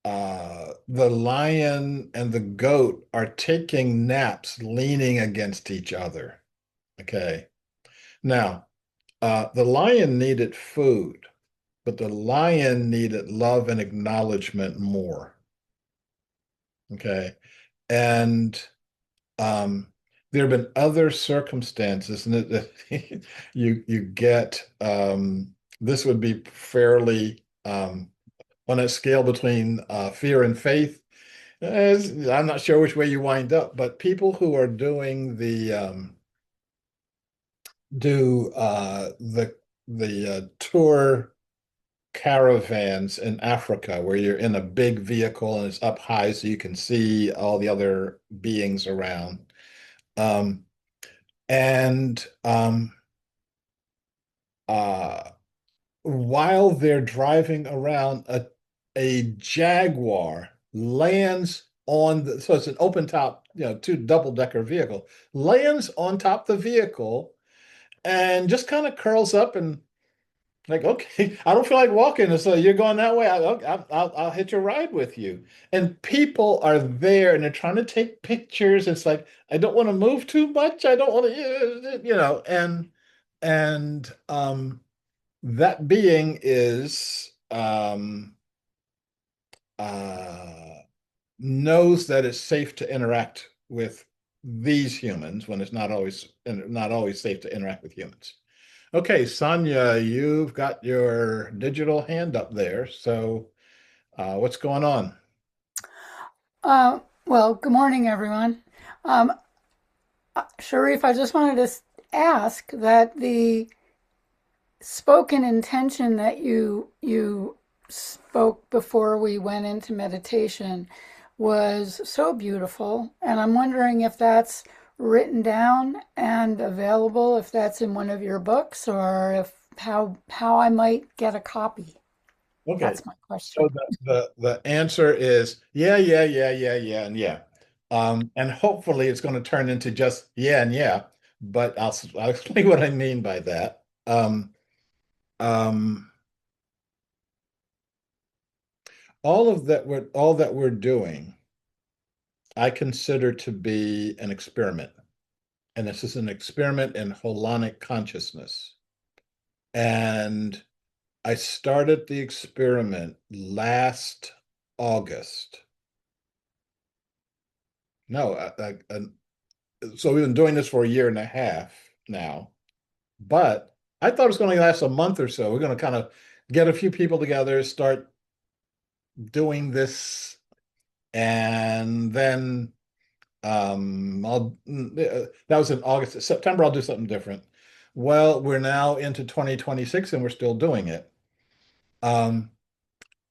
the lion and the goat are taking naps leaning against each other. Okay. Now, the lion needed food, but the lion needed love and acknowledgement more. Okay. And um, there have been other circumstances, and you get this would be fairly on a scale between fear and faith. I'm not sure which way you wind up, but people who are doing the tour caravans in Africa where you're in a big vehicle and it's up high so you can see all the other beings around. Um, and uh, while they're driving around, a jaguar lands on so it's an open top, two double-decker vehicle, lands on top the vehicle and just kind of curls up and like, okay, I don't feel like walking. So you're going that way. I'll hitch a ride with you. And people are there and they're trying to take pictures. It's like, I don't want to move too much. I don't want to, and that being is uh, knows that it's safe to interact with these humans when it's not always safe to interact with humans. Okay, Sonia, you've got your digital hand up there. So, what's going on? Well, good morning, everyone. Um, Sharif, I just wanted to ask that the spoken intention that you spoke before we went into meditation was so beautiful, and I'm wondering if that's written down and available, if that's in one of your books, or if how I might get a copy. Okay, That's my so question. the answer is yeah, yeah, yeah, yeah, yeah, and yeah. And hopefully it's going to turn into just yeah and yeah, but I'll explain what I mean by that. Um, all that we're doing, I consider to be an experiment. And this is an experiment in holonic consciousness. And I started the experiment last August. No, so we've been doing this for a year and a half now, but I thought it was going to last a month or so. We're going to kind of get a few people together, start doing this, and then that was in August. September, I'll do something different. Well, we're now into 2026 and we're still doing it. Um,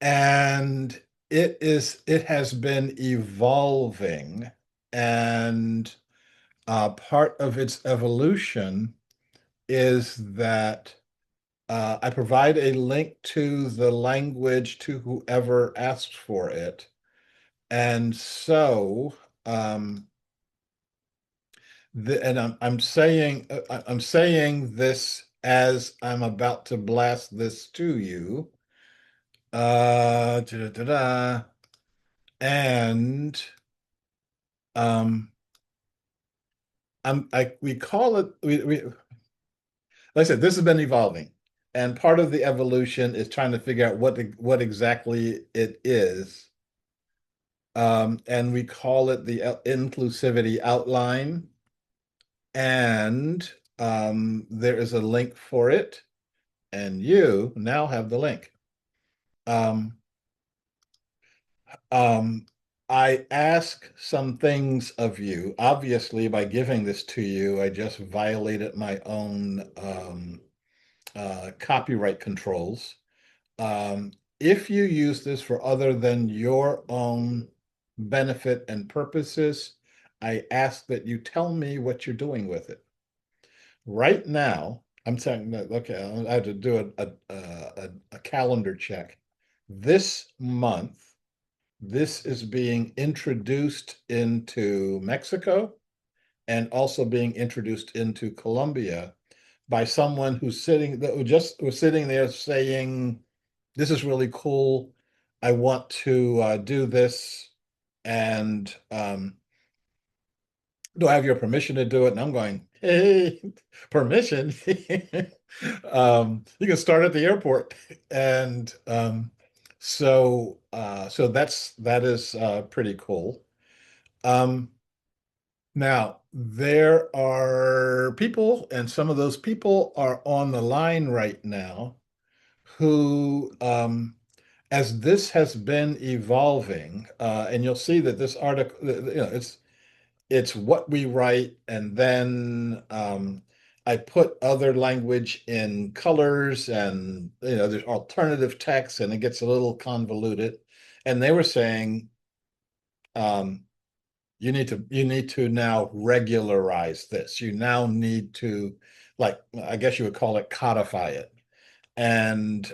and it has been evolving, and part of its evolution is that I provide a link to the language to whoever asks for it. And so and I'm saying this as I'm about to blast this to you. Da-da-da-da. And um we call it like I said, this has been evolving. And part of the evolution is trying to figure out what exactly it is. and we call it the inclusivity outline. And there is a link for it, and you now have the link. Um, um, I ask some things of you. Obviously, by giving this to you, I just violated my own copyright controls. If you use this for other than your own benefit and purposes, I ask that you tell me what you're doing with it. Right now, I'm saying that, okay, I have to do a calendar check. This month, this is being introduced into Mexico and also being introduced into Colombia by someone who's sitting that just was sitting there saying, "This is really cool. I want to do this, and do I have your permission to do it?" And I'm going, "Hey, permission? You can start at the airport." And so that is pretty cool. Um, Now, there are people, and some of those people are on the line right now, who, as this has been evolving, and you'll see that this article, it's what we write, and then I put other language in colors, and there's alternative text, and it gets a little convoluted. And they were saying, um, you need to now regularize this. You now need to, like, I guess you would call it, codify it. And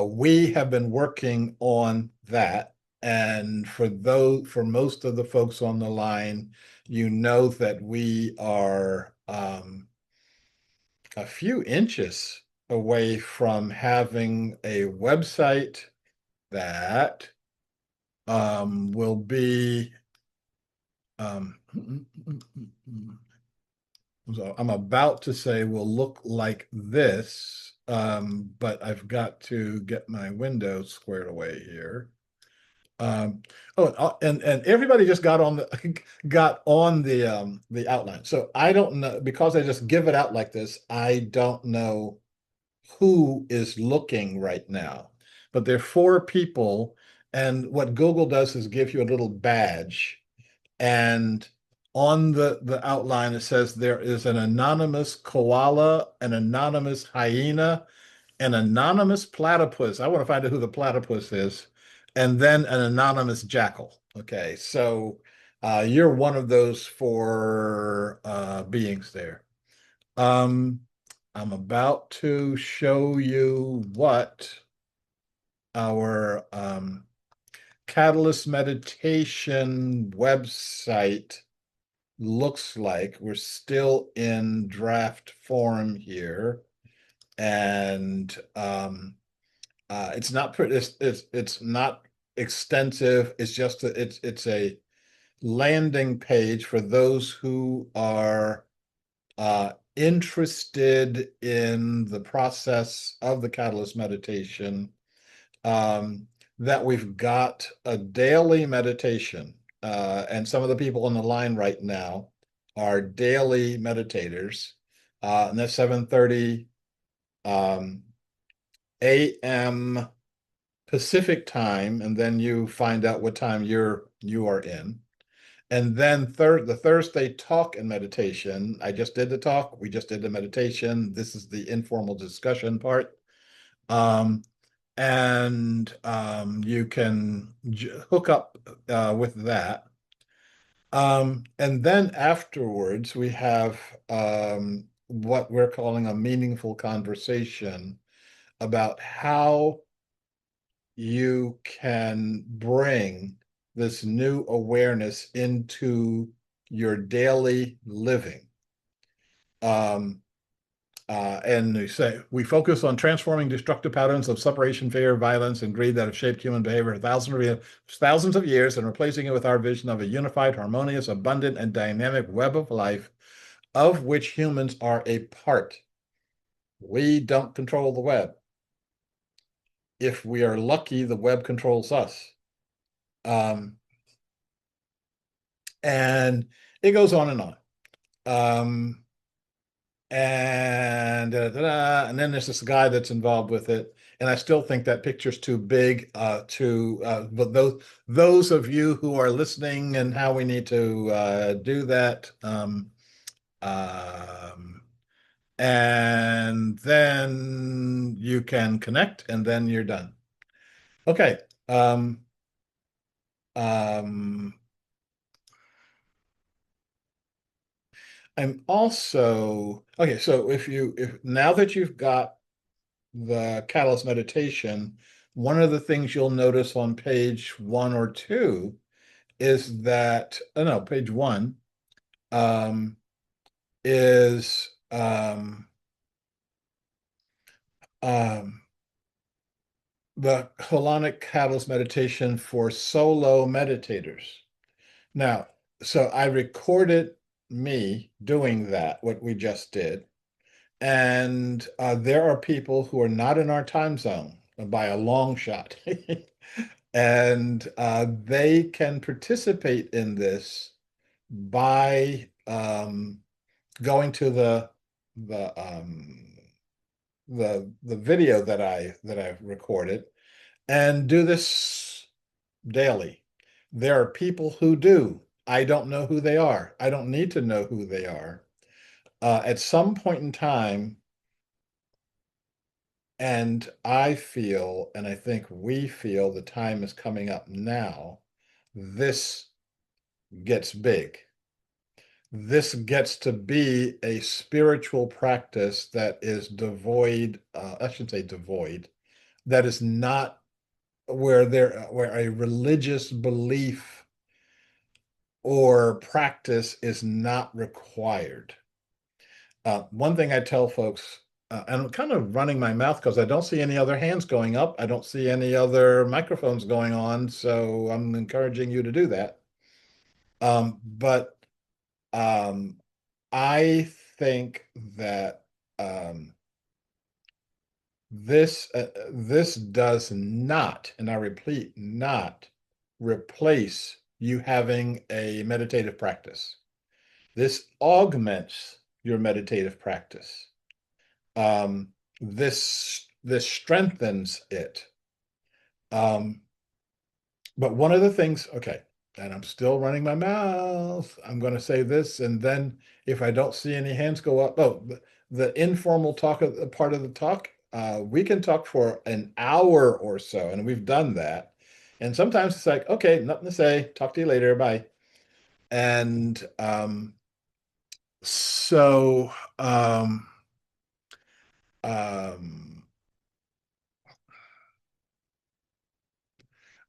we have been working on that. And for most of the folks on the line, you know that we are a few inches away from having a website that will be so I'm about to say will look like this, but I've got to get my windows squared away here. And everybody just got on the the outline. So I don't know, because I just give it out like this. I don't know who is looking right now, but there are four people, and what Google does is give you a little badge, and on the outline it says there is an anonymous koala, an anonymous hyena, an anonymous platypus. I want to find out who the platypus is, and then an anonymous jackal. Okay, so you're one of those four beings there. Um, I'm about to show you what our Catalyst Meditation website looks like. We're still in draft form here, and it's not pretty. It's not extensive. It's just it's a landing page for those who are interested in the process of the Catalyst meditation. Um, that we've got a daily meditation, and some of the people on the line right now are daily meditators, and that's 7:30 a.m. Pacific time, and then you find out what time you are in. And then the Thursday talk and meditation, I just did the talk, we just did the meditation. This is the informal discussion part. And you can hook up with that. And then afterwards, we have what we're calling a meaningful conversation about how you can bring this new awareness into your daily living. And they say, we focus on transforming destructive patterns of separation, fear, violence, and greed that have shaped human behavior for thousands of years, and replacing it with our vision of a unified, harmonious, abundant, and dynamic web of life, of which humans are a part. We don't control the web. If we are lucky, the web controls us. Um, and it goes on and on. Um, and then there's this guy that's involved with it, and I still think that picture's too big but those of you who are listening and how we need to do that, um, and then you can connect, and then you're done. Okay. Um, um, I'm also okay. So if now that you've got the Catalyst meditation, one of the things you'll notice on page 1 or 2 is that, oh no, page 1 um, is um, the Holonic Catalyst meditation for solo meditators. Now, so I recorded me doing that, what we just did. And there are people who are not in our time zone by a long shot. And they can participate in this by going to the video that I recorded and do this daily. There are people who do. I don't know who they are. I don't need to know who they are. At some point in time, and I feel, and I think we feel the time is coming up now, this gets big. This gets to be a spiritual practice that is devoid, I shouldn't say devoid, that is not where a religious belief or practice is not required. One thing I tell folks, and I'm kind of running my mouth because I don't see any other hands going up. I don't see any other microphones going on, so I'm encouraging you to do that. But um, I think that this does not, and I repeat, not replace you having a meditative practice. This augments your meditative practice. This strengthens it. Um, but one of the things, okay, and I'm still running my mouth. I'm going to say this, and then if I don't see any hands go up, oh, the informal talk of the part of the talk, we can talk for an hour or so, and we've done that. And sometimes it's like, okay, nothing to say. Talk to you later. Bye. And so um, um,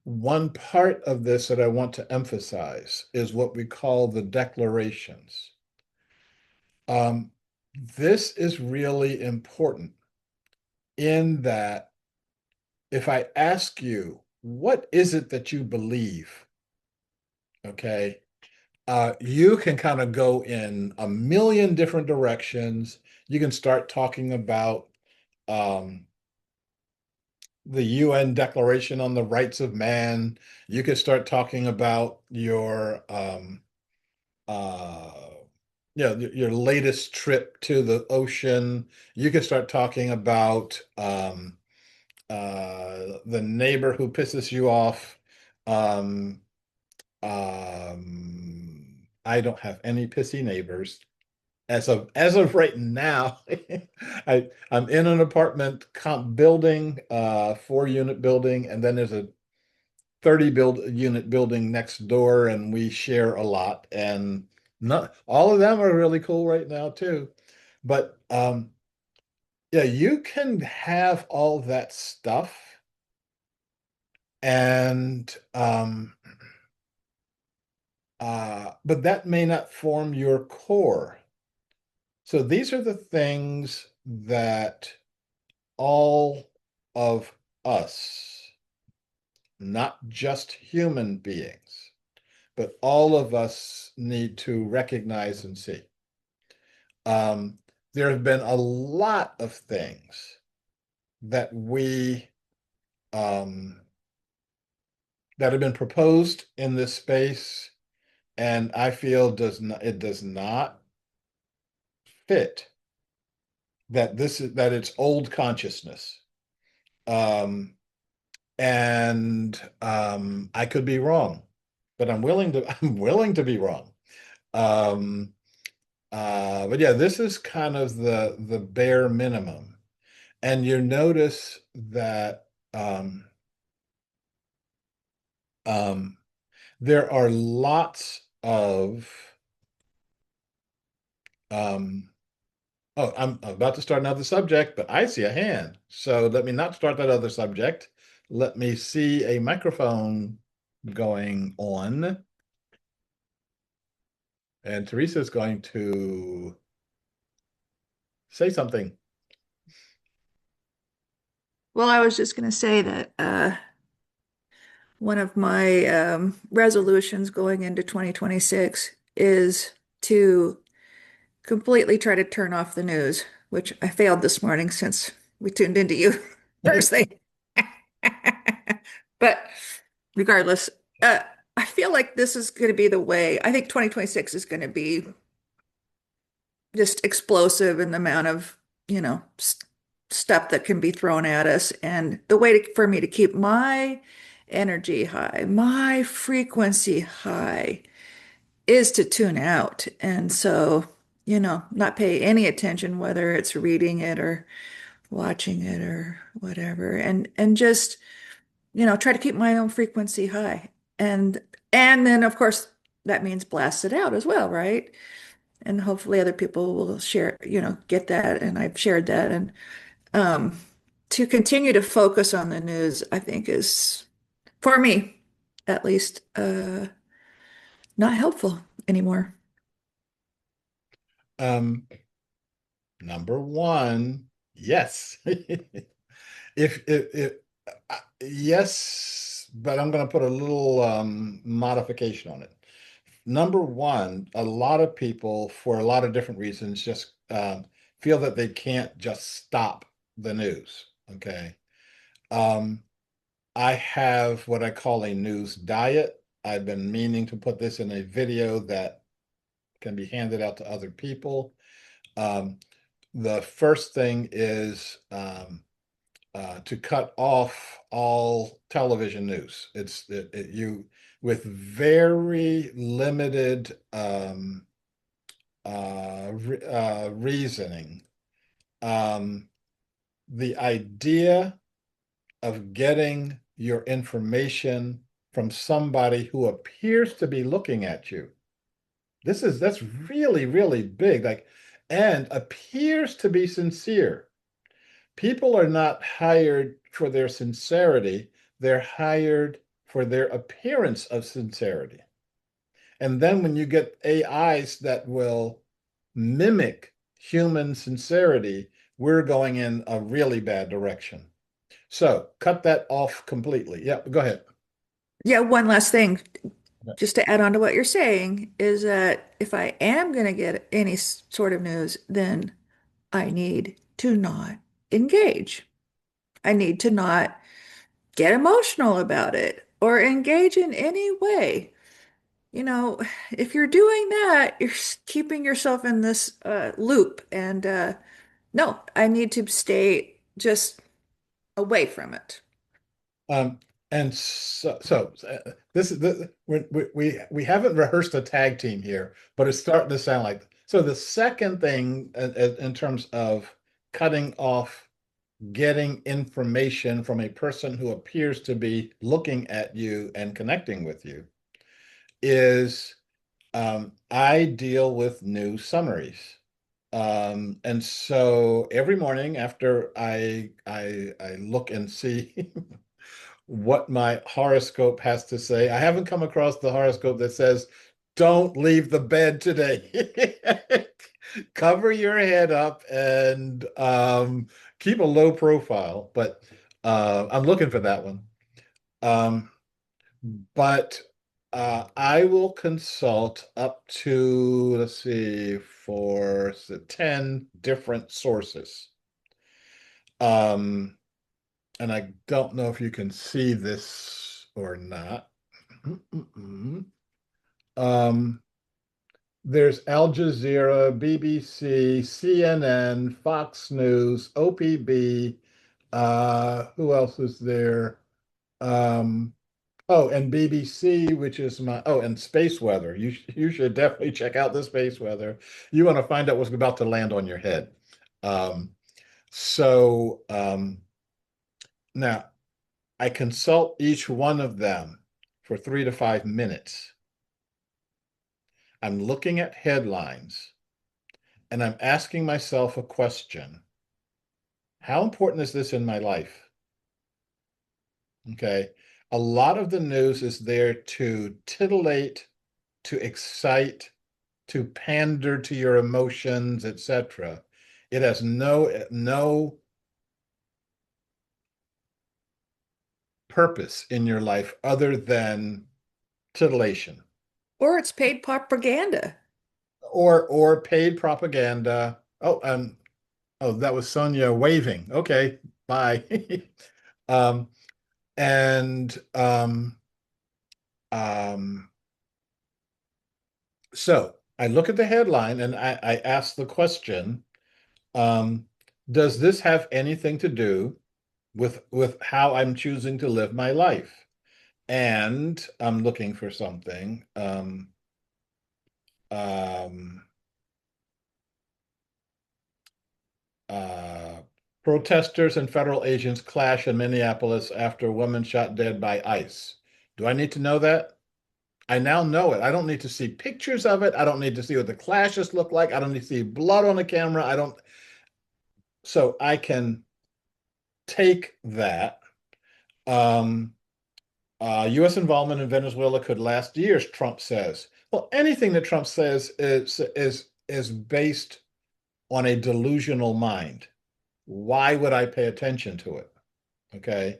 one part of this that I want to emphasize is what we call the declarations. Um, this is really important in that if I ask you, what is it that you believe? Okay, you can kind of go in a million different directions. You can start talking about um, the UN Declaration on the Rights of Man. You could start talking about your uh, your latest trip to the ocean. You could start talking about the neighbor who pisses you off. Um, I don't have any pissy neighbors as of right now. I'm in an apartment comp building, 4 unit building, and then there's a 30 unit building next door, and we share a lot. And not all of them are really cool right now too. But yeah, you can have all that stuff, and but that may not form your core. So these are the things that all of us, not just human beings, but all of us need to recognize and see. There have been a lot of things that we um, that have been proposed in this space, and I feel does not fit that it's old consciousness. Um, and I could be wrong, but I'm willing to be wrong. Um, but yeah, this is kind of the bare minimum. And you notice that um, there are lots of um, oh, I'm about to start another subject, but I see a hand. So let me not start that other subject. Let me see a microphone going on. And Teresa's going to say something. Well, I was just going to say that one of my resolutions going into 2026 is to completely try to turn off the news, which I failed this morning since we tuned into you first thing. But regardless, uh, I feel like this is going to be the way. I think 2026 is going to be just explosive in the amount of, stuff that can be thrown at us. And the way for me to keep my energy high, my frequency high, is to tune out. And so, not pay any attention, whether it's reading it or watching it or whatever. And just, try to keep my own frequency high. And then of course that means blast it out as well, right? And hopefully other people will share, get that. And I've shared that. And um, to continue to focus on the news, I think is, for me at least, not helpful anymore. Um, Number one, yes. If yes, but I'm going to put a little modification on it. Number one, a lot of people, for a lot of different reasons, just feel that they can't just stop the news. Okay. Um, I have what I call a news diet. I've been meaning to put this in a video that can be handed out to other people. Um, the first thing is to cut off all television news. You with very limited reasoning. Um, the idea of getting your information from somebody who appears to be looking at you. That's really, really big. Like, and appears to be sincere. People are not hired for their sincerity, they're hired for their appearance of sincerity. And then when you get AIs that will mimic human sincerity, we're going in a really bad direction. So cut that off completely. Yeah, go ahead. Yeah, one last thing, just to add on to what you're saying, is that if I am going to get any sort of news, then I need to not engage. I need to not get emotional about it or engage in any way. If you're doing that, you're keeping yourself in this loop. And no, I need to stay just away from it. Um, and this is we haven't rehearsed a tag team here, but it's starting to sound like so. The second thing in terms of cutting off getting information from a person who appears to be looking at you and connecting with you is I deal with news summaries. And so every morning after I look and see what my horoscope has to say. I haven't come across the horoscope that says, don't leave the bed today. Cover your head up and keep a low profile. But I'm looking for that one. Um, but I will consult up to, let's see, for 10 different sources. And I don't know if you can see this or not. Um, there's Al Jazeera, BBC, CNN, Fox News, OPB. Who else is there? Um, oh, and BBC, which is my, oh, and space weather. You should definitely check out the space weather. You want to find out what's about to land on your head. Um, so now I consult each one of them for 3 to 5 minutes. I'm looking at headlines and I'm asking myself a question. How important is this in my life? Okay. A lot of the news is there to titillate, to excite, to pander to your emotions, etc. It has no purpose in your life other than titillation Or it's paid propaganda. or paid propaganda. Oh, that was Sonia waving. Okay, bye. um, and um, so I look at the headline and I ask the question, um, does this have anything to do with how I'm choosing to live my life? And I'm looking for something. Um, uh, Protesters and federal agents clash in Minneapolis after a woman shot dead by ICE. Do I need to know that? I now know it. I don't need to see pictures of it. I don't need to see what the clashes look like. I don't need to see blood on the camera. I don't. So I can take that. Um, U.S. involvement in Venezuela could last years, Trump says. Well, anything that Trump says is based on a delusional mind. Why would I pay attention to it? Okay.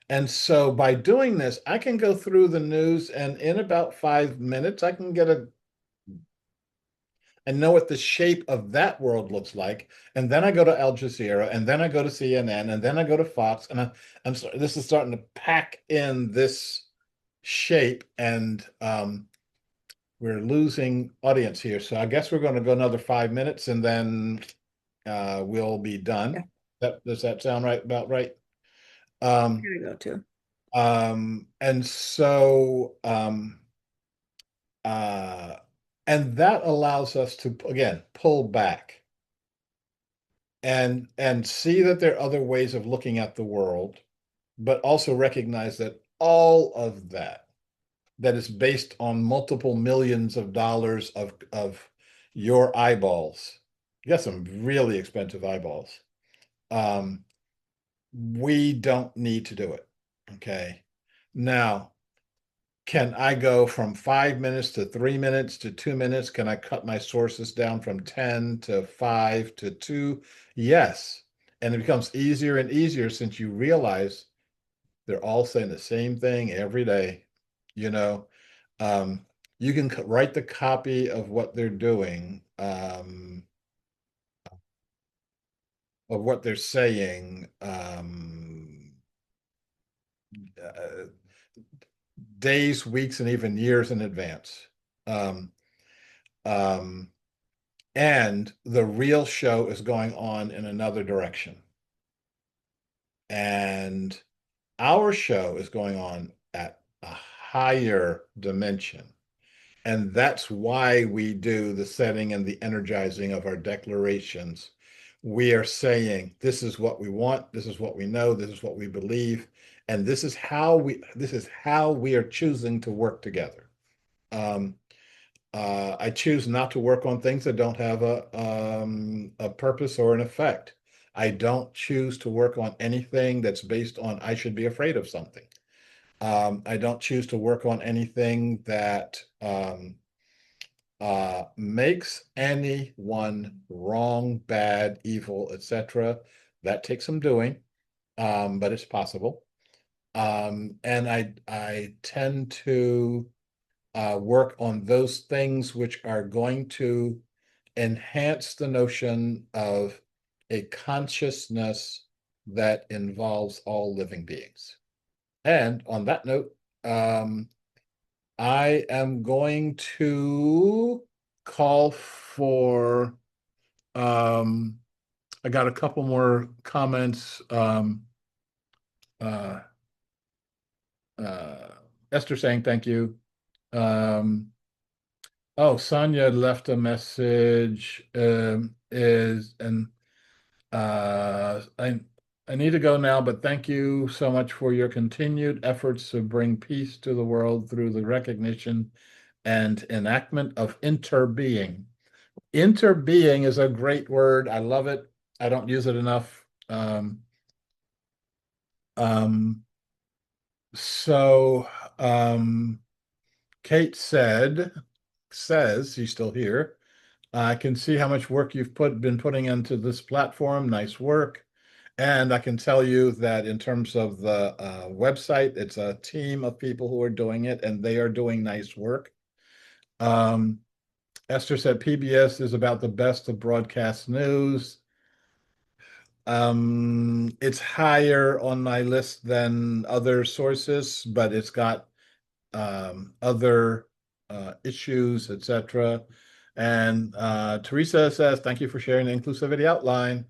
And so by doing this, I can go through the news and in about 5 minutes, I can get a and know what the shape of that world looks like. And then I go to Al Jazeera, and then I go to CNN, and then I go to Fox, and this is starting to pack in this shape, and we're losing audience here. So I guess we're going to go another 5 minutes, and then we'll be Yeah, done. Does that sound right? About right? Um, here we go too. and so uh, and that allows us to again pull back and see that there are other ways of looking at the world, but also recognize that all of that is based on multiple millions of dollars of your eyeballs. You got some really expensive eyeballs. Um, we don't need to do it. Okay. Now, can I go from 5 minutes to 3 minutes to 2 minutes? Can I cut my sources down from 10 to 5 to 2? Yes. And it becomes easier and easier since you realize they're all saying the same thing every day. You know, um, you can write the copy of what they're doing, of what they're saying, uh, days, weeks, and even years in advance. Um, um, and the real show is going on in another direction. And our show is going on at a higher dimension. And that's why we do the setting and the energizing of our declarations. We are saying, this is what we want, this is what we know, this is what we believe, and this is how we are choosing to work together. Um, I choose not to work on things that don't have a purpose or an effect. I don't choose to work on anything that's based on I should be afraid of something. I don't choose to work on anything that makes anyone wrong, bad, evil, etc. That takes some doing, but it's possible. And I tend to work on those things which are going to enhance the notion of a consciousness that involves all living beings. And on that note, I am going to call for, I got a couple more comments. Uh, Esther saying thank you. Oh, Sonia left a message, I need to go now, but thank you so much for your continued efforts to bring peace to the world through the recognition and enactment of interbeing. Interbeing is a great word. I love it. I don't use it enough. Um, so Kate says she's still here. I can see how much work you've been putting into this platform. Nice work. And I can tell you that in terms of the website, it's a team of people who are doing it, and they are doing nice work. Esther said PBS is about the best of broadcast news. It's higher on my list than other sources, but it's got other issues, etc. And Teresa says, thank you for sharing the inclusivity outline.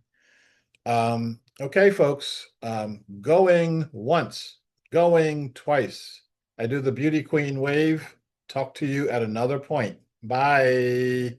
Okay, folks, going once, going twice. I do the beauty queen wave. Talk to you at another point. Bye.